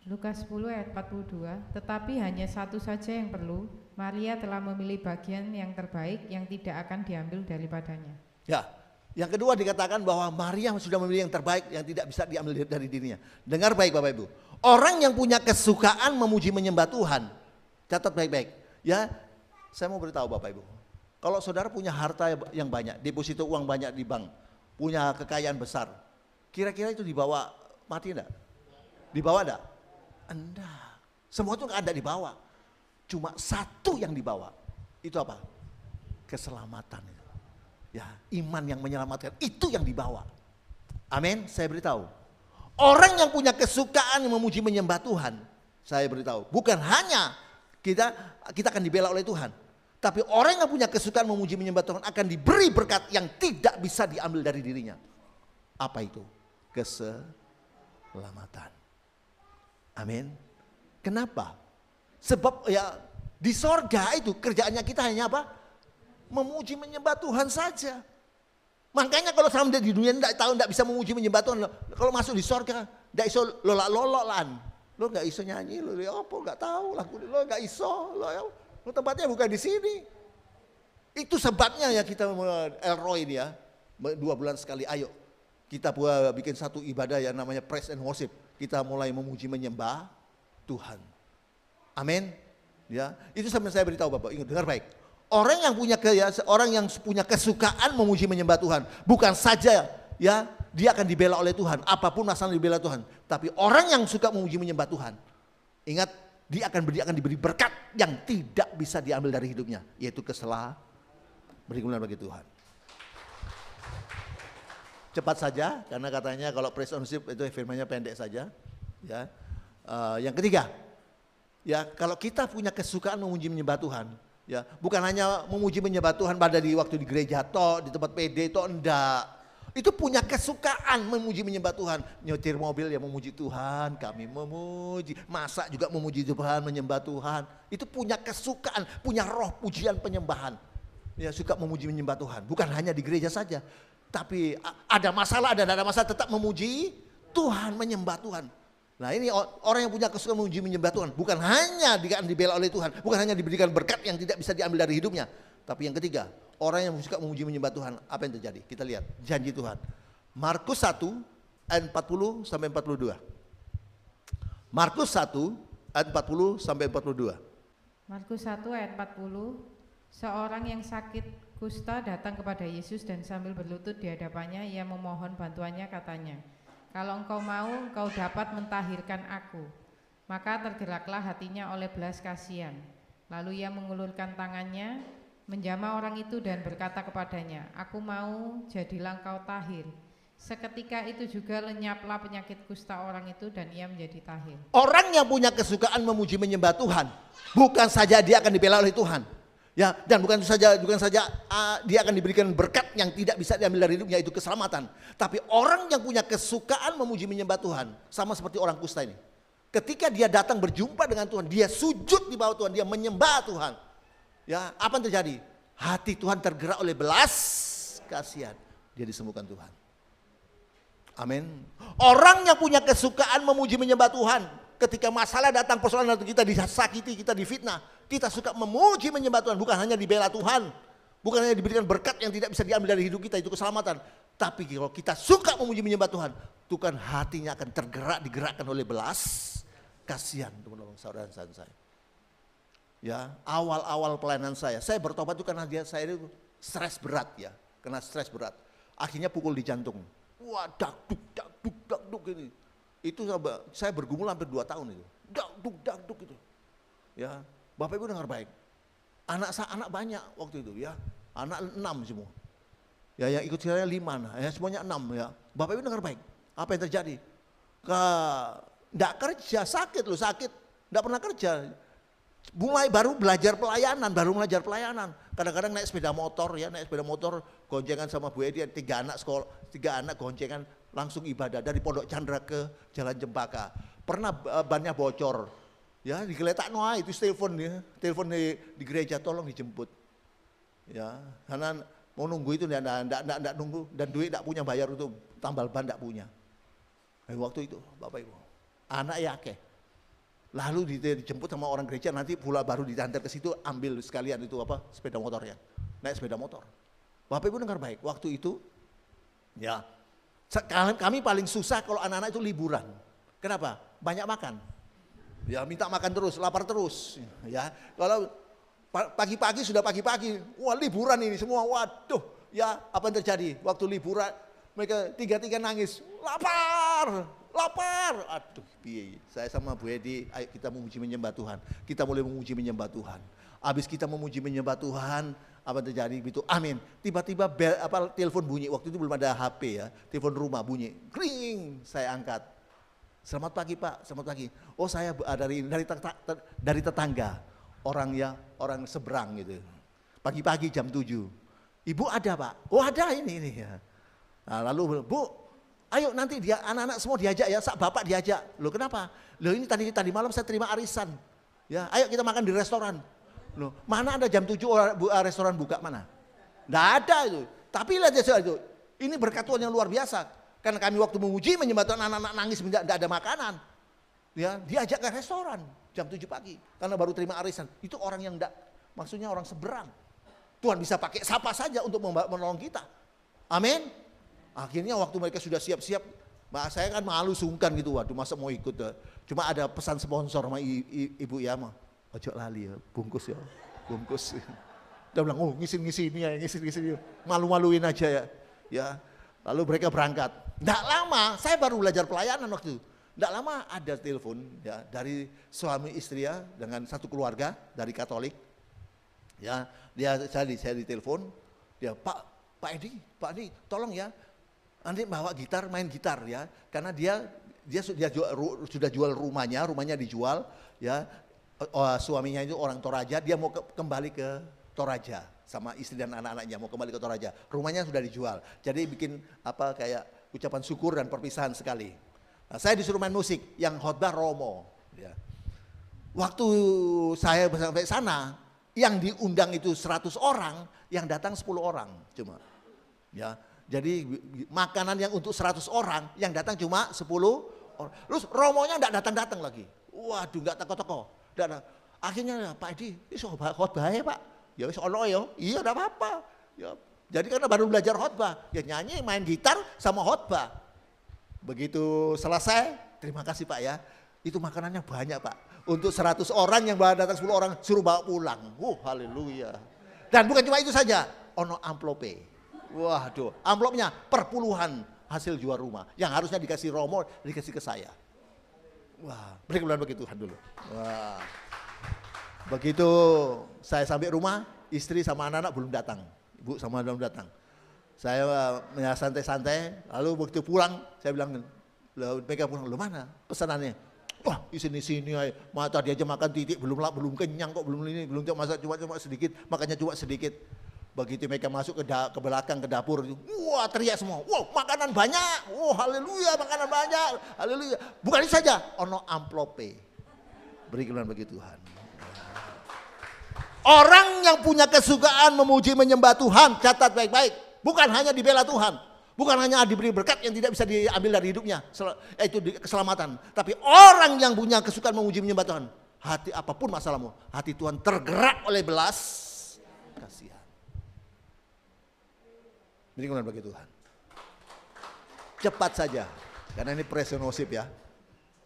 Lukas 10 ayat 42, tetapi hanya satu saja yang perlu, Maria telah memilih bagian yang terbaik yang tidak akan diambil daripadanya.
Ya, yang kedua dikatakan bahwa Maria sudah memilih yang terbaik yang tidak bisa diambil dari dirinya. Dengar baik Bapak Ibu, orang yang punya kesukaan memuji menyembah Tuhan, catat baik-baik. Ya, saya mau beritahu Bapak Ibu, kalau saudara punya harta yang banyak, deposito uang banyak di bank, punya kekayaan besar, kira-kira itu dibawa mati enggak? Dibawa enggak? Enggak. Semua itu enggak ada dibawa. Cuma satu yang dibawa. Itu apa? Keselamatan. Ya, iman yang menyelamatkan itu yang dibawa. Amin. Saya beritahu. Orang yang punya kesukaan memuji menyembah Tuhan, saya beritahu, bukan hanya kita akan dibela oleh Tuhan, tapi orang yang punya kesukaan memuji menyembah Tuhan akan diberi berkat yang tidak bisa diambil dari dirinya. Apa itu? Keselamatan. Amin. Kenapa? Sebab ya di sorga itu kerjaannya kita hanya apa? Memuji menyembah Tuhan saja. Makanya kalau sampai di dunia tidak bisa memuji menyembah Tuhan, kalau masuk di sorga tidak iso lolak-lololan. Lo nggak iso nyanyi, lo apa nggak tahu lagu lo nggak iso, lo tempatnya bukan di sini. Itu sebabnya ya kita Elroy ini ya 2 bulan sekali ayo kita bikin satu ibadah yang namanya praise and worship. Kita mulai memuji menyembah Tuhan. Amin. Ya, itu sampai saya beritahu Bapak, ingat dengar baik. Orang yang punya kesukaan memuji menyembah Tuhan, bukan saja ya dia akan dibela oleh Tuhan, apapun masalah dibela Tuhan. Tapi orang yang suka memuji menyembah Tuhan, ingat dia akan diberi berkat yang tidak bisa diambil dari hidupnya, yaitu beri kemuliaan bagi Tuhan. Cepat saja, karena katanya kalau praise and worship itu firmannya pendek saja. Ya, yang ketiga, ya kalau kita punya kesukaan memuji menyembah Tuhan, ya bukan hanya memuji menyembah Tuhan pada waktu di gereja di tempat PD enggak. Itu punya kesukaan memuji menyembah Tuhan. Nyetir mobil ya memuji Tuhan, kami memuji. Masak juga memuji Tuhan, menyembah Tuhan. Itu punya kesukaan, punya roh pujian penyembahan. Ya suka memuji menyembah Tuhan. Bukan hanya di gereja saja. Tapi ada masalah tetap memuji Tuhan, menyembah Tuhan. Nah ini orang yang punya kesukaan memuji menyembah Tuhan. Bukan hanya dibela oleh Tuhan. Bukan hanya diberikan berkat yang tidak bisa diambil dari hidupnya. Tapi yang ketiga, orang yang suka memuji menyembah Tuhan, apa yang terjadi? Kita lihat janji Tuhan. Markus 1 ayat 40 sampai 42. Markus 1 ayat 40 sampai 42.
Markus 1 ayat 40, seorang yang sakit kusta datang kepada Yesus dan sambil berlutut di hadapannya ia memohon bantuannya, katanya, kalau engkau mau, engkau dapat mentahirkan aku. Maka tergeraklah hatinya oleh belas kasihan. Lalu ia mengulurkan tangannya, menjamah orang itu dan berkata kepadanya, "Aku mau, jadilah engkau tahir." Seketika itu juga lenyaplah penyakit kusta orang itu dan ia menjadi tahir.
Orang yang punya kesukaan memuji menyembah Tuhan, bukan saja dia akan dibela oleh Tuhan, ya, dan bukan saja dia akan diberikan berkat yang tidak bisa diambil dari hidupnya, itu keselamatan. Tapi orang yang punya kesukaan memuji menyembah Tuhan, sama seperti orang kusta ini. Ketika dia datang berjumpa dengan Tuhan, dia sujud di bawah Tuhan, dia menyembah Tuhan. Ya, apa yang terjadi? Hati Tuhan tergerak oleh belas kasihan, dia disembuhkan Tuhan. Amin. Orang yang punya kesukaan memuji menyembah Tuhan, ketika masalah datang, persoalan datang, kita disakiti, kita difitnah, kita suka memuji menyembah Tuhan, bukan hanya dibela Tuhan, bukan hanya diberikan berkat yang tidak bisa diambil dari hidup kita, itu keselamatan. Tapi kalau kita suka memuji menyembah Tuhan, Tuhan hatinya akan tergerak, digerakkan oleh belas kasihan, teman-teman, saudara-saudara saya. Ya, awal-awal pelayanan saya bertobat itu karena saya itu stres berat, ya, kena stres berat. Akhirnya pukul di jantung. Wah, dakduk ini. Itu saya bergumul hampir 2 tahun itu. Dakduk itu. Ya, Bapak Ibu dengar baik. Anak banyak waktu itu, ya. Anak 6 semua. Ya, yang ikut saya 5, ya semuanya 6, ya. Bapak Ibu dengar baik. Apa yang terjadi? Enggak kerja, sakit. Enggak pernah kerja. Baru belajar pelayanan. Kadang-kadang naik sepeda motor, goncengan sama Bu Edi, 3 anak goncengan langsung ibadah dari Pondok Chandra ke Jalan Cempaka. Pernah bannya bocor, ya digeletak itu telepon di gereja, tolong dijemput. Ya, karena mau nunggu itu enggak nunggu, dan duit enggak punya bayar untuk tambal ban, enggak punya. Waktu itu Bapak Ibu, anak yakeh. Lalu dijemput sama orang gereja, nanti pula baru diantar ke situ, ambil sekalian itu sepeda motornya, naik sepeda motor. Bapak Ibu dengar baik, waktu itu ya kami paling susah kalau anak-anak itu liburan. Kenapa? Banyak makan. Ya, minta makan terus, lapar terus. Ya, kalau pagi-pagi, wah liburan ini semua, waduh. Ya, apa yang terjadi? Waktu liburan mereka tiga nangis, lapar. Aduh, piye. Saya sama Bu Edi, ayo kita memuji menyembah Tuhan. Kita mulai memuji menyembah Tuhan. Habis kita memuji menyembah Tuhan, apa yang terjadi begitu? Amin. Tiba-tiba telepon bunyi. Waktu itu belum ada HP, ya. Telepon rumah bunyi. Kring, saya angkat. Selamat pagi, Pak. Selamat pagi. Oh, saya dari tetangga. Orang seberang gitu. Pagi-pagi jam 7. Ibu ada, Pak? Oh, ada ini ya. Nah, lalu, Bu, ayo nanti anak-anak semua diajak ya, bapak diajak. Loh, kenapa? Loh, ini tadi malam saya terima arisan. Ya, ayo kita makan di restoran. Loh, mana ada jam 7 restoran buka, mana? Nggak ada itu. Tapi lihat ya itu. Ini berkat Tuhan yang luar biasa. Karena kami waktu memuji menyembah Tuhan, anak-anak nangis tidak ada makanan. Ya, diajak ke restoran jam 7 pagi karena baru terima arisan. Itu orang yang maksudnya orang seberang. Tuhan bisa pakai siapa saja untuk menolong kita. Amin. Akhirnya waktu mereka sudah siap-siap, saya kan malu sungkan gitu, waduh masa mau ikut. Cuma ada pesan sponsor sama ibu ya, ojo lali ya, bungkus. Dia bilang, oh ngisi ya, malu-maluin aja ya. Ya, lalu mereka berangkat. Nggak lama, saya baru belajar pelayanan waktu itu. Nggak lama ada telepon ya dari suami istri ya, dengan satu keluarga dari Katolik. Ya, saya ditelepon, dia Pak Edi, tolong ya. Nanti bawa gitar, main gitar ya, karena dia sudah jual rumahnya dijual ya. Suaminya itu orang Toraja, dia mau kembali ke Toraja sama istri dan anak-anaknya mau kembali ke Toraja. Rumahnya sudah dijual, jadi bikin kayak ucapan syukur dan perpisahan sekali. Nah, saya disuruh main musik yang khotbah Romo. Ya. Waktu saya sampai sana, yang diundang itu 100 orang, yang datang 10 orang cuma. Ya. Jadi makanan yang untuk 100 orang, yang datang cuma 10 orang. Terus romonya enggak datang-datang lagi. Waduh, enggak teko-teko. Akhirnya Pak Edi, ini khotbah ya Pak. Ya wis ono ya. Iya enggak apa-apa. Ya. Jadi karena baru belajar khotbah, ya nyanyi, main gitar sama khotbah. Begitu selesai, terima kasih Pak ya. Itu makanannya banyak Pak. Untuk 100 orang yang datang 10 orang suruh bawa pulang. Haleluya. Dan bukan cuma itu saja, ono amplope. Waduh, amplopnya perpuluhan hasil jual rumah yang harusnya dikasih Romo, dikasih ke saya. Wah, beri kemuliaan bagi Tuhan dulu. Wah, begitu saya sampai rumah, istri sama anak-anak belum datang. Ibu sama belum datang. Saya santai-santai, lalu begitu pulang, saya bilang, mereka pulang, lo mana pesanannya? Wah, di sini mata dia aja makan titik, belum kenyang kok, belum masak cuma sedikit, makanya cuma sedikit. Begitu mereka masuk ke belakang ke dapur, wah teriak semua, wah makanan banyak, wah haleluya makanan banyak, haleluya. Bukan itu saja, ono amplope, berikan bagi Tuhan. Orang yang punya kesukaan memuji menyembah Tuhan, catat baik-baik, bukan hanya dibela Tuhan, bukan hanya diberi berkat yang tidak bisa diambil dari hidupnya, itu keselamatan. Tapi orang yang punya kesukaan memuji menyembah Tuhan, hati apapun masalahmu, hati Tuhan tergerak oleh belas kasihan. Berikan bagi Tuhan. Cepat saja, karena ini presenosip ya.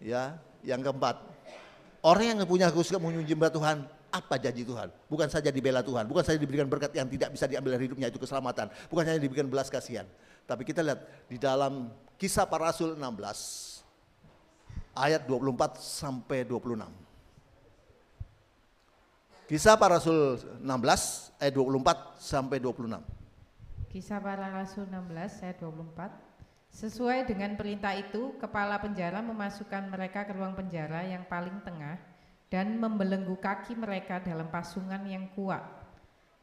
Ya, yang keempat, orang yang punya kesukaan memuji menyembah Tuhan, apa janji Tuhan? Bukan saja dibela Tuhan, bukan saja diberikan berkat yang tidak bisa diambil dari hidupnya, itu keselamatan. Bukan saja diberikan belas kasihan. Tapi kita lihat di dalam Kisah Para Rasul 16 ayat 24 sampai 26. Kisah Para Rasul 16 ayat 24 sampai 26.
Kisah Para Rasul 16 ayat 24. Sesuai dengan perintah itu, kepala penjara memasukkan mereka ke ruang penjara yang paling tengah dan membelenggu kaki mereka dalam pasungan yang kuat.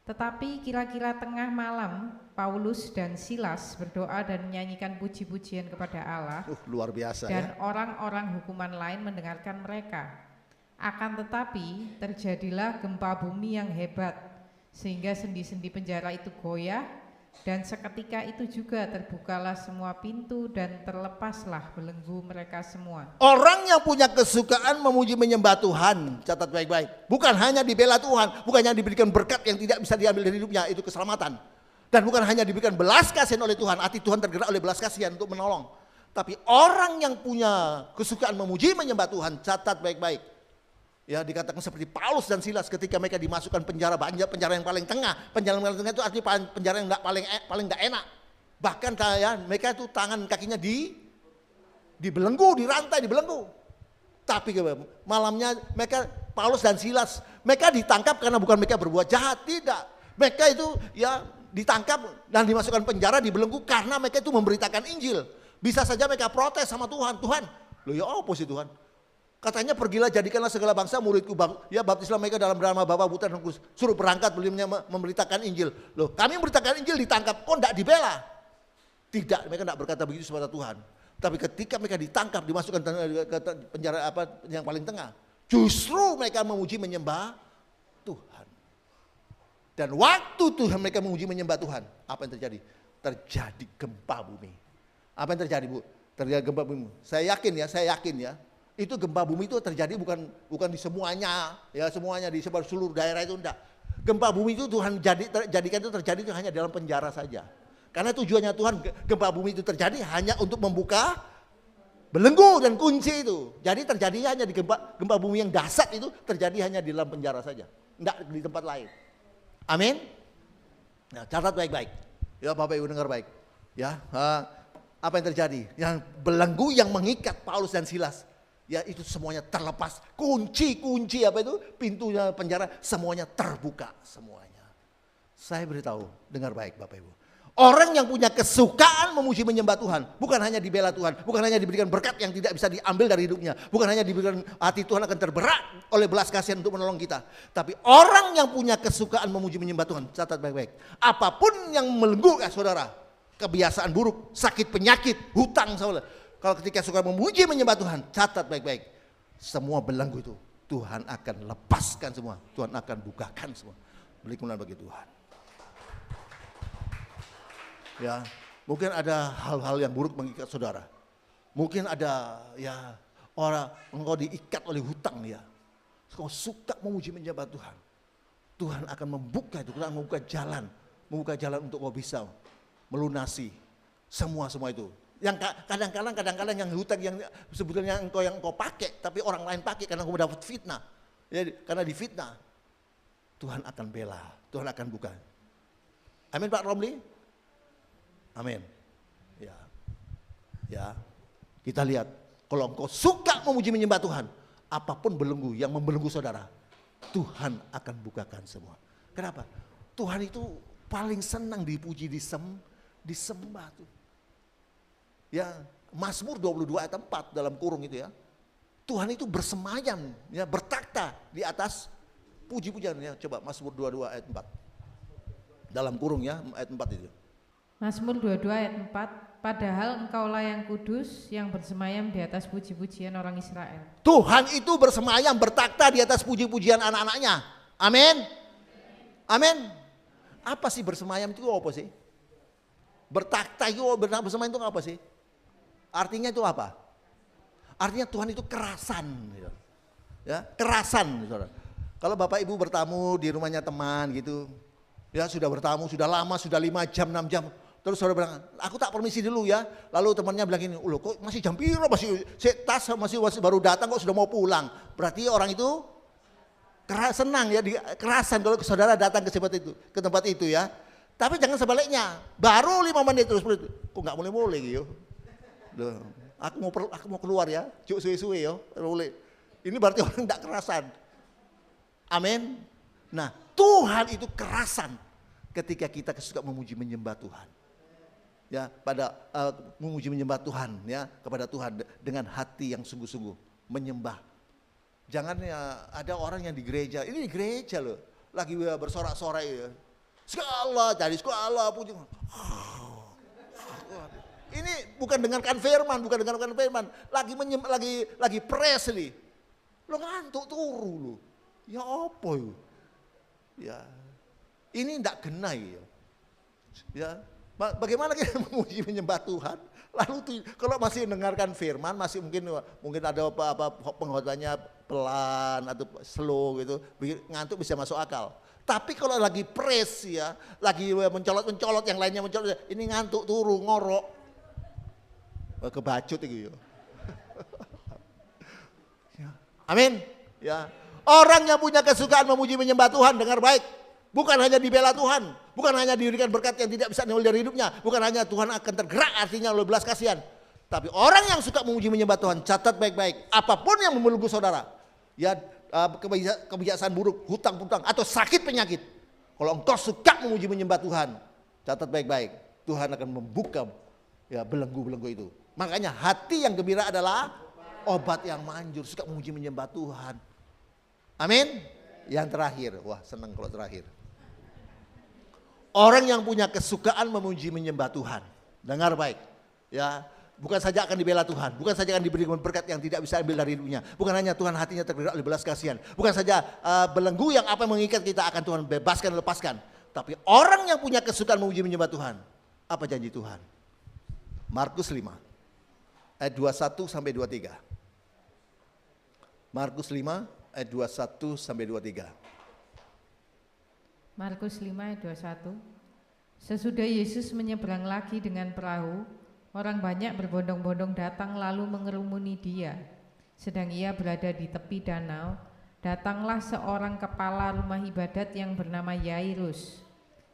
Tetapi kira-kira tengah malam, Paulus dan Silas berdoa dan menyanyikan puji-pujian kepada Allah.
Luar biasa
dan
ya.
orang-orang hukuman lain mendengarkan mereka. Akan tetapi terjadilah gempa bumi yang hebat, sehingga sendi-sendi penjara itu goyah, dan seketika itu juga terbukalah semua pintu dan terlepaslah belenggu mereka semua.
Orang yang punya kesukaan memuji menyembah Tuhan, catat baik-baik, bukan hanya dibela Tuhan, bukan hanya diberikan berkat yang tidak bisa diambil dari hidupnya, itu keselamatan. Dan bukan hanya diberikan belas kasihan oleh Tuhan, hati Tuhan tergerak oleh belas kasihan untuk menolong. Tapi orang yang punya kesukaan memuji menyembah Tuhan, catat baik-baik. Ya, dikatakan seperti Paulus dan Silas ketika mereka dimasukkan penjara yang paling tengah. Penjara yang paling tengah itu artinya penjara yang paling enggak enak. Bahkan mereka itu tangan kakinya dibelenggu, dirantai, dibelenggu. Tapi malamnya mereka, Paulus dan Silas, mereka ditangkap karena bukan mereka berbuat jahat, tidak. Mereka itu ya ditangkap dan dimasukkan penjara, dibelenggu karena mereka itu memberitakan Injil. Bisa saja mereka protes sama Tuhan, Tuhan, loh ya apa sih Tuhan? Katanya pergilah jadikanlah segala bangsa muridku, ya baptislah mereka dalam nama Bapa, Putra dan Roh Kudus. Suruh berangkat beliau memberitakan Injil. Loh, kami memberitakan Injil ditangkap, kok enggak dibela? Tidak, mereka enggak berkata begitu kepada Tuhan. Tapi ketika mereka ditangkap, dimasukkan ke penjara yang paling tengah, justru mereka memuji menyembah Tuhan. Dan waktu Tuhan mereka memuji menyembah Tuhan, apa yang terjadi? Terjadi gempa bumi. Apa yang terjadi, Bu? Terjadi gempa bumi. Saya yakin ya. Itu gempa bumi itu terjadi bukan di semuanya, ya semuanya di seluruh daerah itu enggak. Gempa bumi itu Tuhan jadikan itu terjadi itu hanya dalam penjara saja. Karena tujuannya Tuhan gempa bumi itu terjadi hanya untuk membuka belenggu dan kunci itu. Jadi terjadinya hanya di gempa bumi yang dahsyat itu terjadi hanya di dalam penjara saja, enggak di tempat lain. Amin. Nah, catat baik-baik. Ya Bapak Ibu dengar baik. Ya, apa yang terjadi? Yang belenggu yang mengikat Paulus dan Silas, ya itu semuanya terlepas, kunci apa itu, pintunya penjara semuanya terbuka semuanya. Saya beritahu, dengar baik Bapak Ibu. Orang yang punya kesukaan memuji menyembah Tuhan, bukan hanya dibela Tuhan, bukan hanya diberikan berkat yang tidak bisa diambil dari hidupnya, bukan hanya diberikan hati Tuhan akan terberak oleh belas kasihan untuk menolong kita. Tapi orang yang punya kesukaan memuji menyembah Tuhan, catat baik-baik. Apapun yang melenggu saudara, kebiasaan buruk, sakit penyakit, hutang saudara. Kalau ketika suka memuji menyembah Tuhan, catat baik-baik. Semua belenggu itu Tuhan akan lepaskan semua. Tuhan akan bukakan semua. Beri kemuliaan bagi Tuhan. Ya, mungkin ada hal-hal yang buruk mengikat saudara. Mungkin ada ya orang engkau diikat oleh hutang ya. Kau suka memuji menyembah Tuhan. Tuhan akan membuka itu, Tuhan membuka jalan untuk kau bisa melunasi semua itu. Yang kadang-kadang yang hutang yang sebetulnya yang engkau pakai, tapi orang lain pakai karena engkau dapat fitnah. Ya, karena difitnah, Tuhan akan bela, Tuhan akan buka. Amin Pak Romli? Amin. Ya, kita lihat kalau engkau suka memuji menyembah Tuhan, apapun belenggu yang membelenggu saudara, Tuhan akan bukakan semua. Kenapa? Tuhan itu paling senang dipuji, disembah tuh. Ya, Mazmur 22 ayat 4 dalam kurung itu ya. Tuhan itu bersemayam, ya, bertakhta di atas puji-pujian ya. Coba Mazmur 22 ayat 4. Dalam kurung ya, ayat 4 itu.
Mazmur 22 ayat 4, padahal engkaulah yang kudus yang bersemayam di atas puji-pujian orang Israel.
Tuhan itu bersemayam, bertakhta di atas puji-pujian anak-anaknya. Amin. Amin. Apa sih bersemayam itu apa sih? Bertakhta itu, bersemayam itu apa sih? Artinya itu apa? Artinya Tuhan itu kerasan. Ya, kerasan. Kalau Bapak Ibu bertamu di rumahnya teman gitu, ya sudah bertamu, sudah lama, sudah 5 jam, 6 jam. Terus saudara bilang, aku tak permisi dulu ya. Lalu temannya bilang gini, loh kok masih jam piro, masih baru datang kok sudah mau pulang. Berarti orang itu senang ya, kerasan kalau saudara datang ke tempat itu ya. Tapi jangan sebaliknya, baru 5 menit terus, kok nggak boleh gitu. Loh, aku mau keluar ya, cuk suwe-suwe yo, boleh. Ini berarti orang tidak kerasan. Amin. Nah, Tuhan itu kerasan ketika kita suka memuji menyembah Tuhan. Ya, memuji menyembah Tuhan ya, kepada Tuhan dengan hati yang sungguh-sungguh menyembah. Jangan ya ada orang yang di gereja, ini di gereja loh, lagi bersorak-sorai ya. Segala puji. Ini bukan dengarkan firman, lagi press nih. Lo ngantuk turu lo. Ya apa itu? Ya. Ini enggak kena ya. Ya. Bagaimana kita memuji menyembah Tuhan? Lalu kalau masih mendengarkan firman, masih mungkin ada apa pengkhotbahnya pelan atau slow gitu, ngantuk bisa masuk akal. Tapi kalau lagi press ya, lagi mencolot yang lainnya mencolot, ini ngantuk turu ngorok. Kebacut itu ya. Amin. Ya. Orang yang punya kesukaan memuji menyembah Tuhan, dengar baik. Bukan hanya dibela Tuhan, bukan hanya diberikan berkat yang tidak bisa nol dari hidupnya, bukan hanya Tuhan akan tergerak artinya oleh belas kasihan. Tapi orang yang suka memuji menyembah Tuhan, catat baik-baik, apapun yang membelenggu saudara, ya kebiasaan buruk, hutang-hutang atau sakit penyakit. Kalau engkau suka memuji menyembah Tuhan, catat baik-baik, Tuhan akan membuka ya belenggu-belenggu itu. Makanya hati yang gembira adalah obat yang manjur, suka memuji menyembah Tuhan. Amin. Yang terakhir, wah senang kalau terakhir. Orang yang punya kesukaan memuji menyembah Tuhan, dengar baik, ya bukan saja akan dibela Tuhan, bukan saja akan diberikan berkat yang tidak bisa ambil dari hidupnya, bukan hanya Tuhan hatinya tergerak oleh belas kasihan, bukan saja belenggu yang apa yang mengikat kita akan Tuhan bebaskan, lepaskan, tapi orang yang punya kesukaan memuji menyembah Tuhan, apa janji Tuhan? Markus 5 ayat 21 sampai 23. Markus 5 ayat 21 sampai 23.
Markus 5 ayat 21. Sesudah Yesus menyeberang lagi dengan perahu, orang banyak berbondong-bondong datang lalu mengerumuni dia. Sedang ia berada di tepi danau, datanglah seorang kepala rumah ibadat yang bernama Yairus.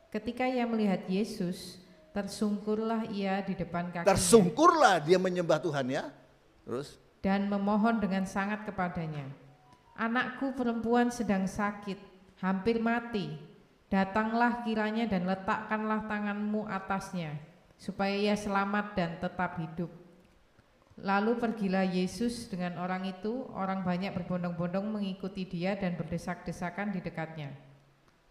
Ketika ia melihat Yesus, tersungkurlah ia di depan kakinya.
Tersungkurlah dia menyembah Tuhan ya. Terus? Dan
memohon dengan sangat kepadanya. Anakku perempuan sedang sakit, hampir mati. Datanglah kiranya dan letakkanlah tanganmu atasnya, supaya ia selamat dan tetap hidup. Lalu pergilah Yesus dengan orang itu, orang banyak berbondong-bondong mengikuti dia dan berdesak-desakan di dekatnya.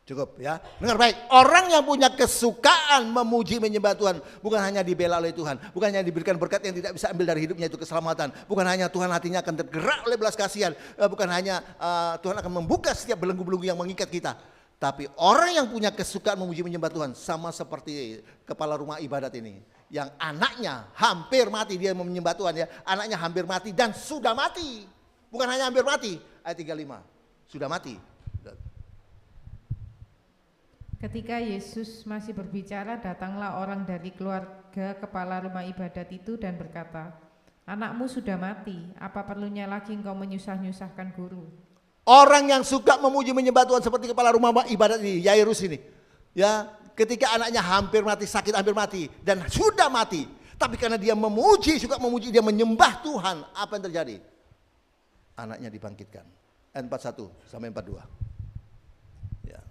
Cukup ya, dengar baik, orang yang punya kesukaan memuji menyembah Tuhan, bukan hanya dibela oleh Tuhan, bukan hanya diberikan berkat yang tidak bisa ambil dari hidupnya itu keselamatan, bukan hanya Tuhan hatinya akan tergerak oleh belas kasihan, bukan hanya Tuhan akan membuka setiap belenggu-belenggu yang mengikat kita. Tapi orang yang punya kesukaan memuji menyembah Tuhan sama seperti kepala rumah ibadat ini, yang anaknya hampir mati, dia menyembah Tuhan ya, anaknya hampir mati dan sudah mati. Bukan hanya hampir mati, ayat 35, sudah mati.
Ketika Yesus masih berbicara, datanglah orang dari keluarga kepala rumah ibadat itu dan berkata, anakmu sudah mati, apa perlunya lagi engkau menyusah-nyusahkan guru?
Orang yang suka memuji menyembah Tuhan seperti kepala rumah ibadat ini, Yairus ini. Ya, ketika anaknya hampir mati, sakit hampir mati dan sudah mati, tapi karena dia memuji, suka memuji, dia menyembah Tuhan, apa yang terjadi? Anaknya dibangkitkan. Ayat 41 sampai 42. Ya.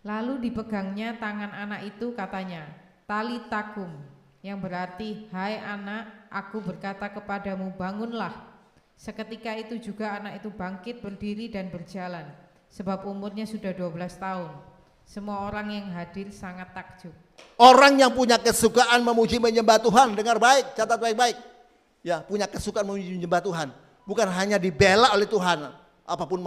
Lalu dipegangnya tangan anak itu, katanya, "Talitakum," yang berarti, "Hai anak, aku berkata kepadamu, bangunlah." Seketika itu juga anak itu bangkit berdiri dan berjalan, sebab umurnya sudah 12 tahun. Semua orang yang hadir sangat takjub.
Orang yang punya kesukaan memuji menyembah Tuhan, dengar baik, catat baik-baik. Ya, punya kesukaan memuji menyembah Tuhan, bukan hanya dibela oleh Tuhan. Apapun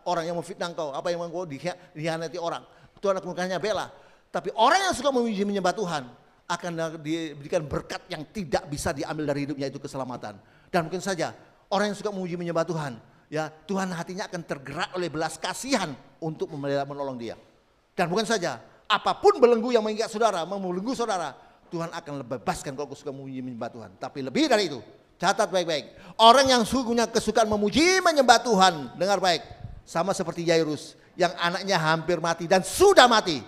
orang yang memfitnah engkau, apa yang engkau dikhianati orang, Tuhan akan bukannya bela. Tapi orang yang suka memuji menyembah Tuhan akan diberikan berkat yang tidak bisa diambil dari hidupnya, itu keselamatan. Dan mungkin saja orang yang suka memuji menyembah Tuhan, ya Tuhan hatinya akan tergerak oleh belas kasihan untuk menolong dia. Dan bukan saja, apapun belenggu yang mengikat saudara, membelenggu saudara, Tuhan akan bebaskan kalau suka memuji menyembah Tuhan. Tapi lebih dari itu, catat baik-baik, orang yang punya kesukaan memuji menyembah Tuhan, dengar baik, sama seperti Yairus yang anaknya hampir mati dan sudah mati.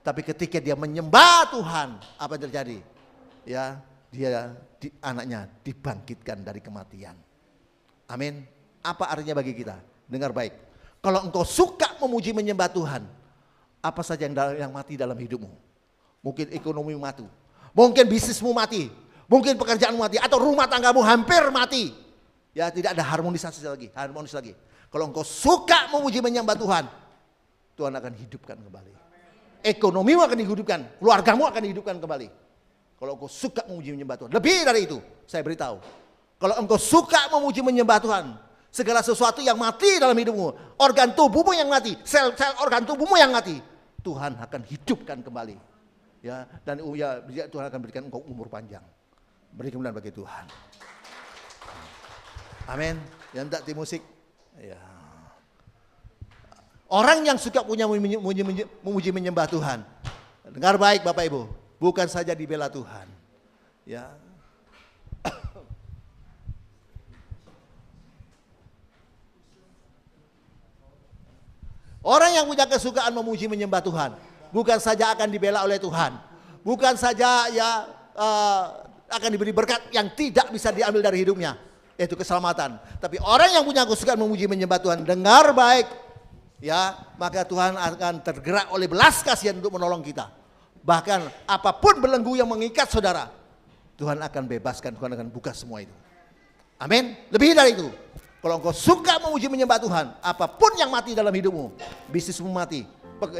Tapi ketika dia menyembah Tuhan, apa yang terjadi? Ya, anaknya dibangkitkan dari kematian. Amin. Apa artinya bagi kita? Dengar baik. Kalau engkau suka memuji menyembah Tuhan, apa saja yang mati dalam hidupmu? Mungkin ekonomimu mati, mungkin bisnismu mati, mungkin pekerjaanmu mati, atau rumah tanggamu hampir mati. Ya, tidak ada harmonis lagi. Kalau engkau suka memuji menyembah Tuhan, Tuhan akan hidupkan kembali. Ekonomimu akan dihidupkan, keluargamu akan dihidupkan kembali. Kalau engkau suka memuji menyembah Tuhan. Lebih dari itu, saya beritahu, kalau engkau suka memuji menyembah Tuhan, segala sesuatu yang mati dalam hidupmu, organ tubuhmu yang mati, sel-sel organ tubuhmu yang mati, Tuhan akan hidupkan kembali. Ya, dan Tuhan akan berikan engkau umur panjang. Beri kemuliaan bagi Tuhan. Amin. Yang tak di musik. Ya. Orang yang suka punya memuji menyembah Tuhan, dengar baik Bapak Ibu, bukan saja dibela Tuhan. Ya. Orang yang punya kesukaan memuji menyembah Tuhan, bukan saja akan dibela oleh Tuhan, bukan saja akan diberi berkat yang tidak bisa diambil dari hidupnya, yaitu keselamatan. Tapi orang yang punya kesukaan memuji menyembah Tuhan, dengar baik, ya, maka Tuhan akan tergerak oleh belas kasihan untuk menolong kita. Bahkan apapun belenggu yang mengikat saudara, Tuhan akan bebaskan, Tuhan akan buka semua itu. Amin. Lebih dari itu, kalau engkau suka memuji menyembah Tuhan, apapun yang mati dalam hidupmu, bisnismu mati,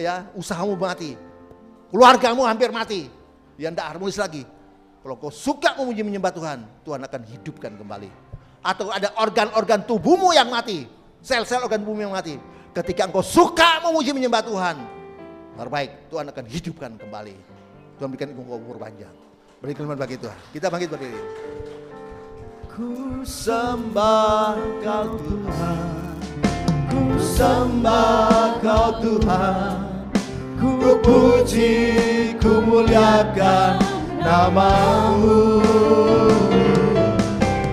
ya, usahamu mati, keluargamu hampir mati, ya tidak harmonis lagi. Kalau engkau suka memuji menyembah Tuhan, Tuhan akan hidupkan kembali. Atau ada organ-organ tubuhmu yang mati, sel-sel organ tubuhmu yang mati, ketika engkau suka memuji menyembah Tuhan, terbaik, Tuhan akan hidupkan kembali. Tuhan berikan engkau umur panjang. Beri kemuliaan bagi Tuhan. Kita bangkit berdiri. Ku sembah Kau Tuhan, ku sembah Kau Tuhan, ku puji, ku muliakan nama-Mu.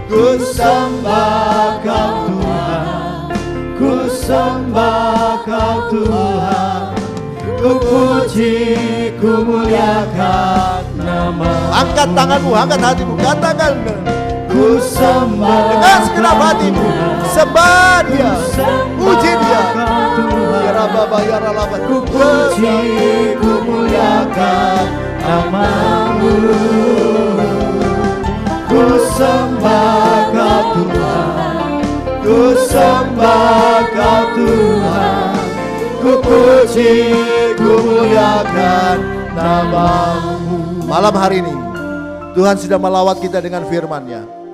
Ku sembah Kau Tuhan, ku sembah Kau Tuhan, ku puji, ku muliakan nama-Mu. Angkat tanganmu, angkat hatimu, katakan, ku sembah dengan segenap hatimu, sembah Dia, puji Dia. Ya Rabbah, ya Rabbah, ku puji, ku muliakan nama-Mu. Ku sembah Kau Tuhan, ku sembah Kau Tuhan, ku puji, ku muliakan nama-Mu. Malam hari ini Tuhan sudah melawat kita dengan firman-Nya.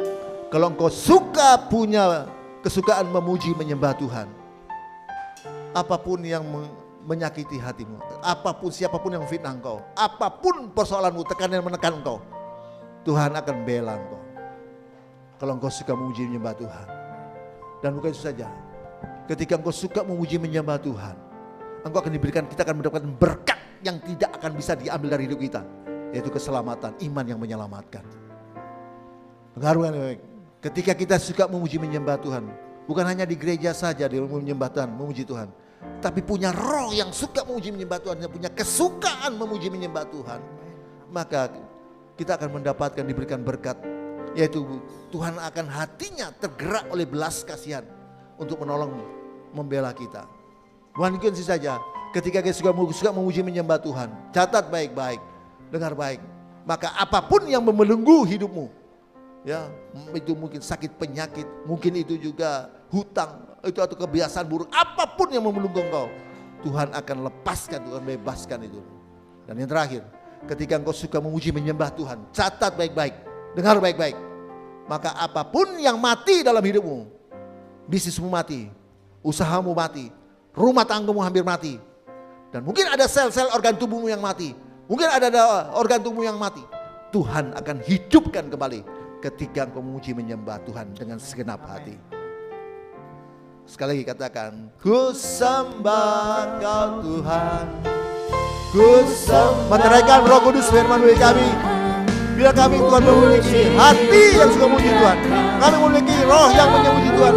Kalau engkau suka punya kesukaan memuji menyembah Tuhan, apapun yang menyakiti hatimu, apapun siapapun yang fitnah engkau, apapun persoalanmu, tekanan yang menekan engkau, Tuhan akan bela engkau. Kalau engkau suka memuji menyembah Tuhan. Dan bukan itu saja, ketika engkau suka memuji menyembah Tuhan, engkau akan diberikan, kita akan mendapatkan berkat yang tidak akan bisa diambil dari hidup kita, yaitu keselamatan, iman yang menyelamatkan. Pengaruh yang baik. Ketika kita suka memuji menyembah Tuhan, bukan hanya di gereja saja di menyembah Tuhan, memuji Tuhan, tapi punya roh yang suka memuji menyembah Tuhan, yang punya kesukaan memuji menyembah Tuhan, maka kita akan mendapatkan, diberikan berkat, yaitu Tuhan akan hatinya tergerak oleh belas kasihan untuk menolong, membela kita. Bukan itu saja, ketika kita suka memuji menyembah Tuhan, catat baik-baik, dengar baik. Maka apapun yang membelenggu hidupmu, ya itu mungkin sakit penyakit, mungkin itu juga hutang, itu atau kebiasaan buruk, apapun yang membelenggu engkau, Tuhan akan lepaskan, Tuhan bebaskan itu. Dan yang terakhir, ketika engkau suka memuji menyembah Tuhan, catat baik-baik, dengar baik-baik. Maka apapun yang mati dalam hidupmu, bisnismu mati, usahamu mati, rumah tanggamu hampir mati, dan mungkin ada sel-sel organ tubuhmu yang mati, mungkin ada organ tubuhmu yang mati, Tuhan akan hidupkan kembali ketika engkau memuji menyembah Tuhan dengan segenap hati. Sekali lagi katakan, ku sembah Kau Tuhan, ku sembah. Meteraikan Roh Kudus firman bagi kami. Biar kami Tuhan memiliki hati yang suka memuji Tuhan. Kami memiliki roh yang memuji Tuhan.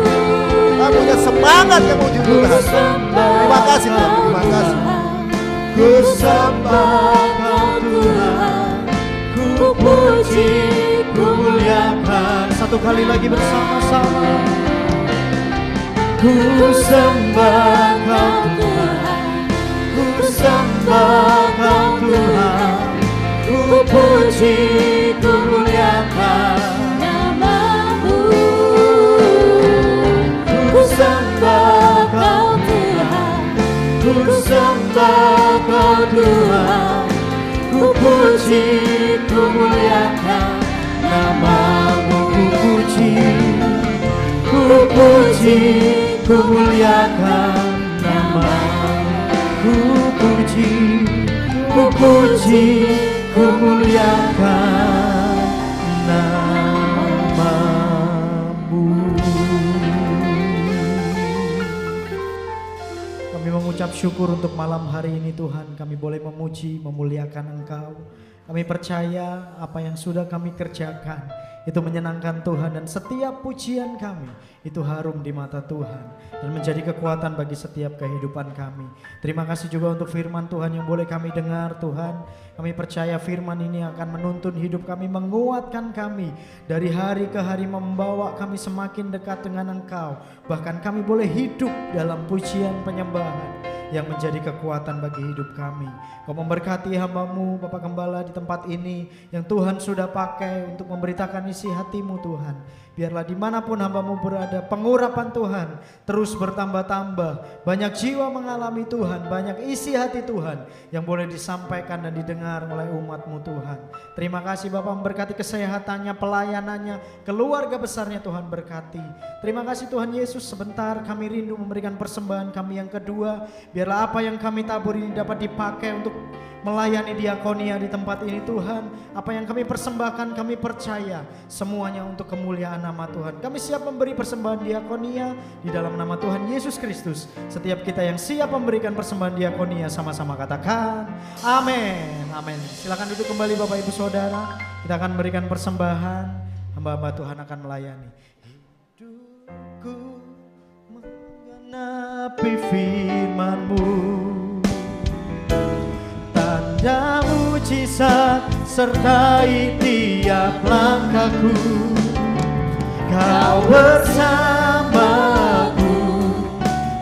Kami punya semangat yang memuji Tuhan. Terima kasih Tuhan, terima kasih.
Ku sembah Kau Tuhan, ku puji, ku muliakan.
Satu kali lagi bersama-sama.
Ku sembah Kau Tuhan, ku sembah Kau Tuhan, ku puji, ku muliakan nama-Mu. Ku sembah Kau Tuhan, ku sembah Kau Tuhan, ku puji, ku muliakan nama-Mu. Ku puji, ku puji, ku muliakan nama-Mu. Ku puji, ku puji, ku muliakan nama-Mu.
Kami mengucap syukur untuk malam hari ini Tuhan. Kami boleh memuji, memuliakan Engkau. Kami percaya apa yang sudah kami kerjakan itu menyenangkan Tuhan, dan setiap pujian kami itu harum di mata Tuhan dan menjadi kekuatan bagi setiap kehidupan kami. Terima kasih juga untuk firman Tuhan yang boleh kami dengar Tuhan. Kami percaya firman ini akan menuntun hidup kami, menguatkan kami dari hari ke hari, membawa kami semakin dekat dengan Engkau. Bahkan kami boleh hidup dalam pujian penyembahan yang menjadi kekuatan bagi hidup kami. Kau memberkati hamba-Mu Bapak Gembala di tempat ini yang Tuhan sudah pakai untuk memberitakan isi hati-Mu Tuhan. Biarlah dimanapun hamba-Mu berada, pengurapan Tuhan terus bertambah-tambah. Banyak jiwa mengalami Tuhan, banyak isi hati Tuhan yang boleh disampaikan dan didengar oleh umat-Mu Tuhan. Terima kasih Bapak, memberkati kesehatannya, pelayanannya, keluarga besarnya Tuhan berkati. Terima kasih Tuhan Yesus. Sebentar kami rindu memberikan persembahan kami yang kedua. Biarlah apa yang kami tabur ini dapat dipakai untuk melayani diakonia di tempat ini Tuhan. Apa yang kami persembahkan kami percaya semuanya untuk kemuliaan nama Tuhan. Kami siap memberi persembahan diakonia di dalam nama Tuhan Yesus Kristus. Setiap kita yang siap memberikan persembahan diakonia sama-sama katakan amin. Amin. Silakan duduk kembali Bapak Ibu Saudara. Kita akan memberikan persembahan. Hamba-hamba Tuhan akan melayani. Hidupku menggenapi firman-Mu, tanda mujizat sertai tiap langkahku. Kau bersamaku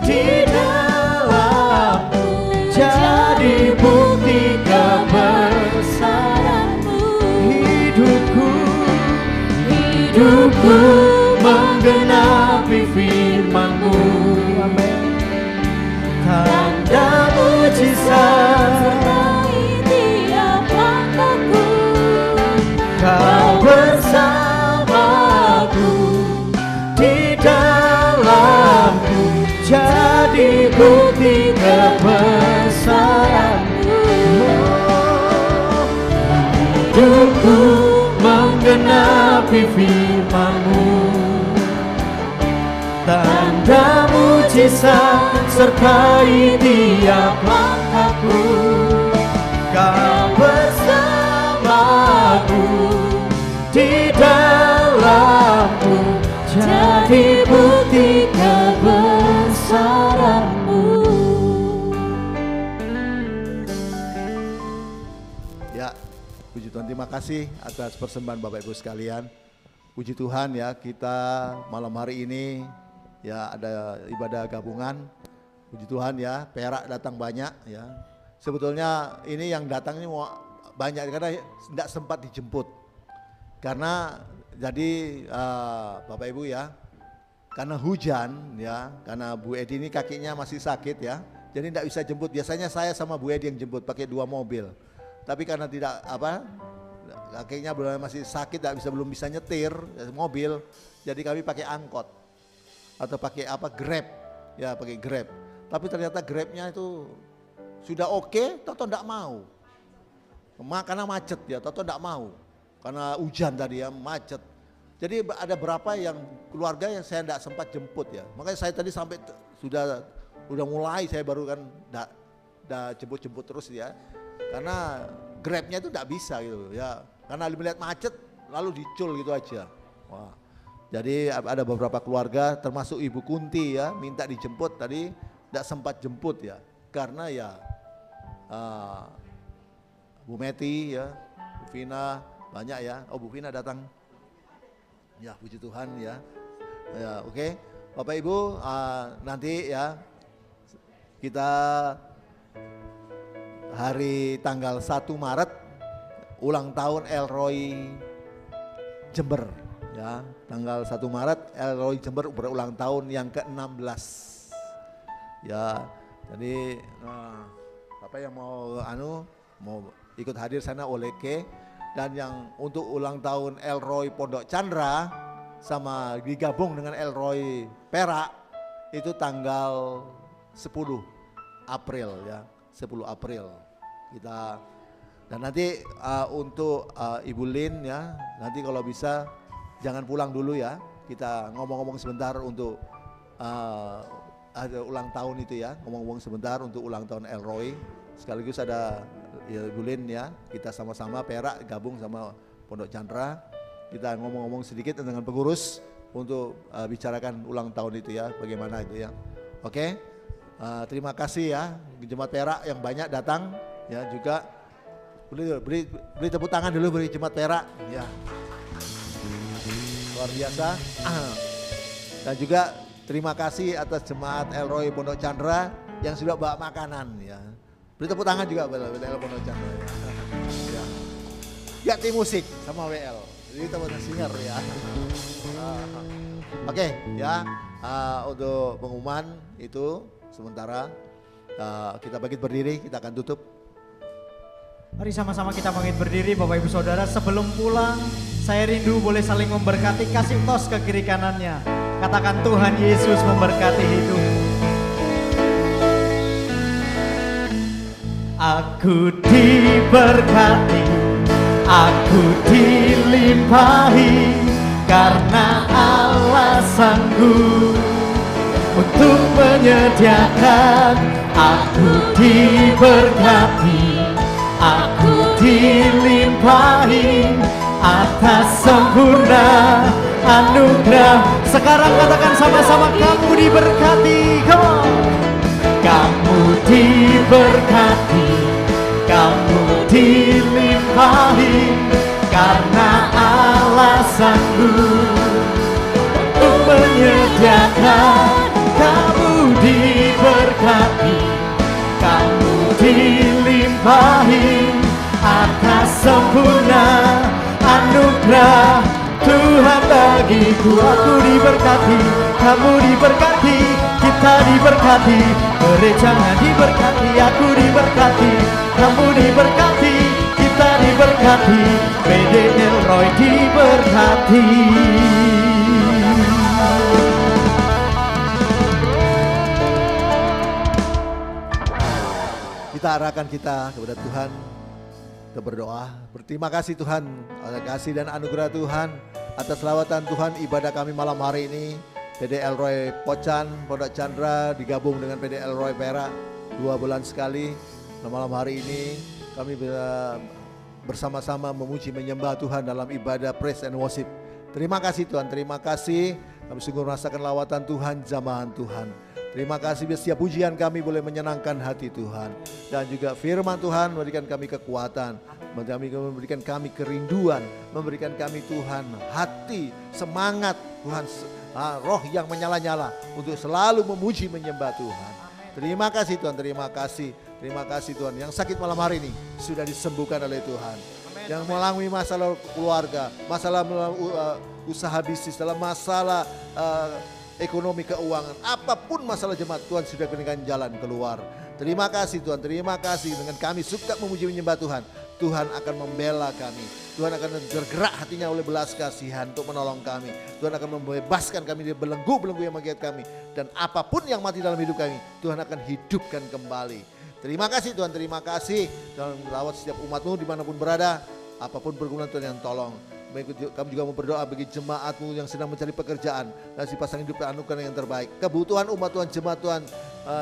di dalamku, jadi bukti kebesaran-Mu. Hidupku menggenapi firman-Mu. Amin. Tanda mujizat Kau bersamaku di dalamku, jadi bukti kebesaran-Mu. Hidupku menggenapi firman-Mu, tanda mujizat sertai tiap langkahku. Kau bersamaku di dalamku, jadi bukti kebesaran-Mu.
Ya, puji Tuhan, terima kasih atas persembahan Bapak Ibu sekalian. Puji Tuhan ya, kita malam hari ini ya ada ibadah gabungan Puji Tuhan ya, perak datang banyak ya. Sebetulnya ini yang datang ini mau banyak karena tidak sempat dijemput. Karena jadi Bapak Ibu ya, karena hujan ya, karena Bu Edi ini kakinya masih sakit ya, jadi tidak bisa jemput. Biasanya saya sama Bu Edi yang jemput pakai 2 mobil. Tapi karena tidak kakinya masih sakit, belum bisa nyetir mobil, jadi kami pakai angkot atau pakai Grab ya, pakai Grab. Tapi ternyata Grabnya itu sudah oke, Toto tidak mau. Karena macet ya, Toto tidak mau. Karena hujan tadi ya, macet. Jadi ada berapa yang keluarga yang saya tidak sempat jemput ya. Makanya saya tadi sampai sudah mulai saya baru kan jemput terus ya. Karena Grabnya itu tidak bisa gitu ya. Karena melihat macet lalu dicul gitu aja. Wah. Jadi ada beberapa keluarga termasuk Ibu Kunti ya, minta dijemput tadi tidak sempat jemput ya. Karena ya Bu Meti ya, Bu Vina banyak ya. Oh, Bu Vina datang. Ya, puji Tuhan ya. Ya, oke. Bapak Ibu, nanti ya kita hari tanggal 1 Maret ulang tahun Elroy Jember ya. Tanggal 1 Maret Elroy Jember berulang tahun yang ke-16. Ya, jadi Bapak yang mau ikut hadir sana oleh ke. Dan yang untuk ulang tahun Elroy Pondok Chandra sama digabung dengan Elroy Perak itu tanggal 10 April ya, 10 April kita. Dan nanti untuk Ibu Lin ya, nanti kalau bisa jangan pulang dulu ya, kita ngomong-ngomong sebentar untuk ada ulang tahun itu ya, ngomong-ngomong sebentar untuk ulang tahun Elroy. Sekaligus ada ya, Ibu Lin ya, kita sama-sama Perak gabung sama Pondok Chandra, kita ngomong-ngomong sedikit dengan pengurus untuk bicarakan ulang tahun itu ya, bagaimana itu ya. Oke, terima kasih ya Jemaat Perak yang banyak datang ya, juga beri tepuk tangan dulu beri Jemaat Perak ya, luar biasa. Dan juga terima kasih atas Jemaat Elroy Pondok Chandra yang sudah bawa makanan ya. Beri tepuk tangan juga WL Pondok Chandra ya. Ya tim musik sama WL. Jadi teman singer ya. Oke ya, untuk pengumuman itu sementara kita bangkit berdiri, kita akan tutup.
Mari sama-sama kita bangkit berdiri Bapak Ibu Saudara. Sebelum pulang saya rindu boleh saling memberkati, kasih tos ke kiri kanannya. Katakan Tuhan Yesus memberkati hidup. Aku diberkati, aku dilimpahi, karena Allah sanggup untuk menyediakan. Aku diberkati, aku dilimpahi, atas sempurna anugerah. Sekarang katakan sama-sama, kamu diberkati. Come on. Kamu diberkati, kamu dilimpahi, karena Allah sanggup untuk menyediakan. Kamu diberkati, kamu dilimpahi, atas sempurna anugerah Tuhan bagiku. Aku diberkati, kamu diberkati, kita diberkati, gerejanya diberkati. Aku diberkati, kamu diberkati, kita diberkati, PD Elroy diberkati.
Kita arahkan kita kepada Tuhan, kita berdoa. Berterima kasih Tuhan atas kasih dan anugerah Tuhan, atas lawatan Tuhan ibadah kami malam hari ini. PD Elroy Pocan, Pondok Chandra digabung dengan PD Elroy Perak 2 bulan sekali. Nah, malam hari ini kami bersama-sama memuji menyembah Tuhan dalam ibadah praise and worship. Terima kasih Tuhan, terima kasih. Kami sungguh merasakan lawatan Tuhan, jamahan Tuhan. Terima kasih setiap pujian kami boleh menyenangkan hati Tuhan. Dan juga firman Tuhan memberikan kami kekuatan, memberikan kami kerinduan, memberikan kami Tuhan hati, semangat Tuhan, roh yang menyala-nyala untuk selalu memuji menyembah Tuhan. Terima kasih Tuhan, terima kasih. Terima kasih Tuhan. Yang sakit malam hari ini sudah disembuhkan oleh Tuhan. Yang mengalami masalah keluarga, masalah usaha bisnis, dalam masalah ekonomi keuangan, apapun masalah jemaat, Tuhan sudah berikan jalan keluar. Terima kasih Tuhan, terima kasih. Dengan kami suka memuji menyembah Tuhan, Tuhan akan membela kami. Tuhan akan tergerak hatinya oleh belas kasihan untuk menolong kami. Tuhan akan membebaskan kami dari belenggu-belenggu yang mengikat kami. Dan apapun yang mati dalam hidup kami, Tuhan akan hidupkan kembali. Terima kasih Tuhan, terima kasih. Tuhan melawat setiap umat-Mu dimanapun berada. Apapun pergumulan Tuhan yang tolong. Kami juga mau berdoa bagi jemaat-Mu yang sedang mencari pekerjaan. Dan si pasang hidup dan anugerah yang terbaik. Kebutuhan umat Tuhan, jemaat Tuhan,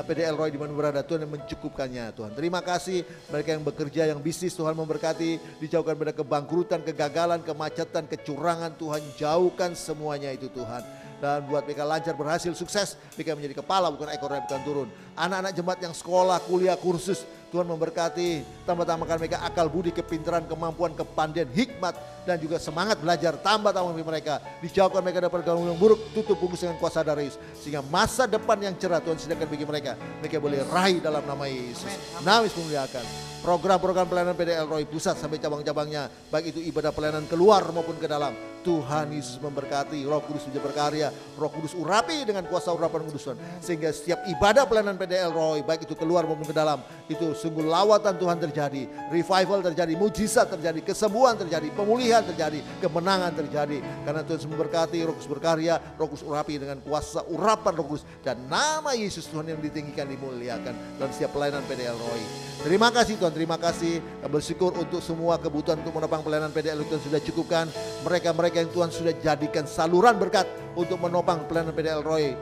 PDL Roy di mana berada, Tuhan yang mencukupkannya Tuhan. Terima kasih mereka yang bekerja, yang bisnis, Tuhan memberkati. Dijauhkan pada kebangkrutan, kegagalan, kemacetan, kecurangan, Tuhan jauhkan semuanya itu Tuhan. Dan buat mereka lancar, berhasil, sukses. Mereka menjadi kepala bukan ekor yang bukan turun. Anak-anak jemaat yang sekolah, kuliah, kursus, Tuhan memberkati. Tambah-tambahkan mereka akal budi, kepintaran, kemampuan, kepandaian, hikmat. Dan juga semangat belajar. Tambah-tambah mereka. Dijauhkan mereka dari pergaulan yang buruk. Tutup bungkus dengan kuasa darah Yesus. Sehingga masa depan yang cerah Tuhan sediakan bagi mereka. Mereka boleh raih dalam nama Yesus. Nama Yesus memuliakan. Program-program pelayanan PDL Roy pusat sampai cabang-cabangnya. Baik itu ibadah pelayanan keluar maupun ke dalam. Tuhan Yesus memberkati, Roh Kudus bisa berkarya, Roh Kudus urapi dengan kuasa urapan kudus Tuhan. Sehingga setiap ibadah pelayanan PDL Roy, baik itu keluar maupun ke dalam, itu sungguh lawatan Tuhan terjadi, revival terjadi, mujizat terjadi, kesembuhan terjadi, pemulihan terjadi, kemenangan terjadi. Karena Tuhan Yesus memberkati, Roh Kudus berkarya, Roh Kudus urapi dengan kuasa urapan Roh Kudus. Dan nama Yesus Tuhan yang ditinggikan, dimuliakan dalam setiap pelayanan PDL Roy. Terima kasih Tuhan, terima kasih. Bersyukur untuk semua kebutuhan untuk menopang pelayanan PDL Tuhan sudah cukupkan. Mereka-mereka yang Tuhan sudah jadikan saluran berkat untuk menopang pelayanan PDL Roy,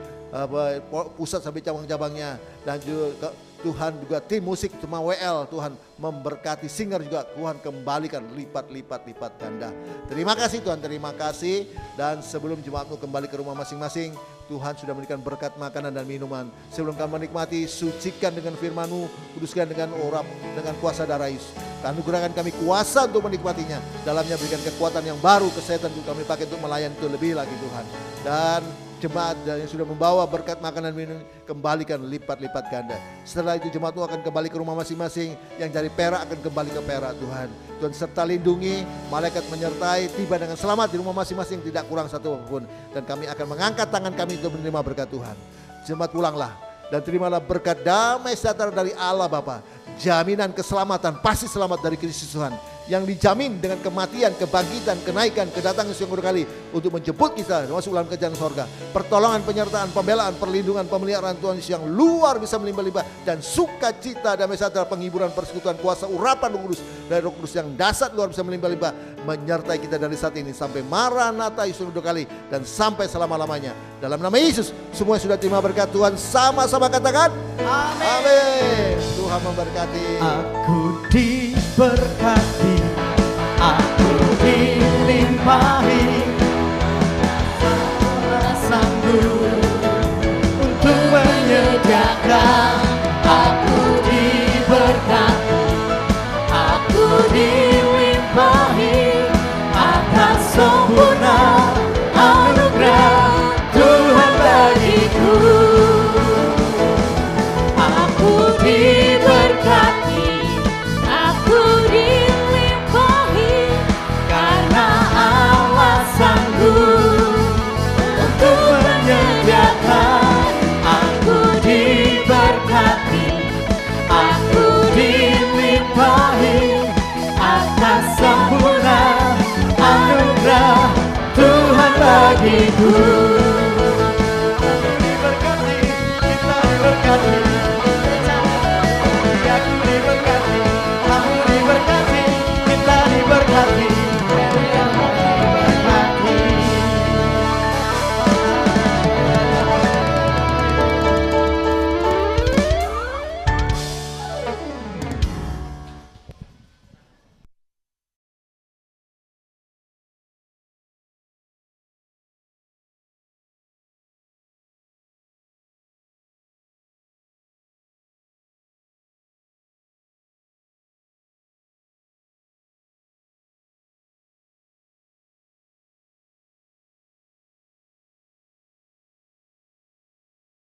pusat sampai cabang-cabangnya. Dan juga Tuhan juga tim musik cuma WL, Tuhan memberkati, singer juga Tuhan kembalikan lipat ganda. Terima kasih Tuhan, terima kasih. Dan sebelum jemaat-Mu kembali ke rumah masing-masing, Tuhan sudah memberikan berkat makanan dan minuman. Sebelum kami menikmati, sucikan dengan firman-Mu, kuduskan dengan urap, dengan kuasa darah Yesus. Anugerahkan kami kuasa untuk menikmatinya. Dalamnya berikan kekuatan yang baru, kesehatan untuk kami pakai untuk melayani itu lebih lagi Tuhan. Dan jemaat yang sudah membawa berkat makanan dan minum, kembalikan lipat ganda. Setelah itu jemaat-Mu akan kembali ke rumah masing-masing. Yang dari perak akan kembali ke perak Tuhan. Tuhan serta lindungi, malaikat menyertai, tiba dengan selamat di rumah masing-masing, tidak kurang satu pun. Dan kami akan mengangkat tangan kami untuk menerima berkat Tuhan. Jemaat pulanglah dan terimalah berkat damai sejahtera dari Allah Bapa. Jaminan keselamatan, pasti selamat dari Kristus Tuhan. Yang dijamin dengan kematian, kebangkitan, kenaikan, kedatangan yang berkali untuk menjemput kita masuk dalam kerajaan sorga. Pertolongan, penyertaan, pembelaan, perlindungan, pemeliharaan Tuhan Yesus yang luar bisa melimpah-limpah. Dan sukacita, damai sejahtera, penghiburan, persekutuan, kuasa, urapan Roh Kudus. Dari Roh Kudus yang dahsyat luar bisa melimpah-limpah. Menyertai kita dari saat ini sampai Maranatha Yesus kedua kali. Dan sampai selama-lamanya. Dalam nama Yesus, semua sudah terima berkat Tuhan. Sama-sama katakan amin. Amin. Tuhan memberkati.
Aku diberkati, aku dilimpahi, sanggup untuk menyediakan.
Aku diberkati, aku dilimpahi akan sempurna anugerah Tuhan bagiku. Aku diberkati, aku dilimpahi karena Allah sanggup untuk menyediakan. Aku diberkati, aku dilimpahi akan sempurna anugerah Tuhan bagiku.
Diberkati, kita diberkati. Aku diberkati, kita diberkati.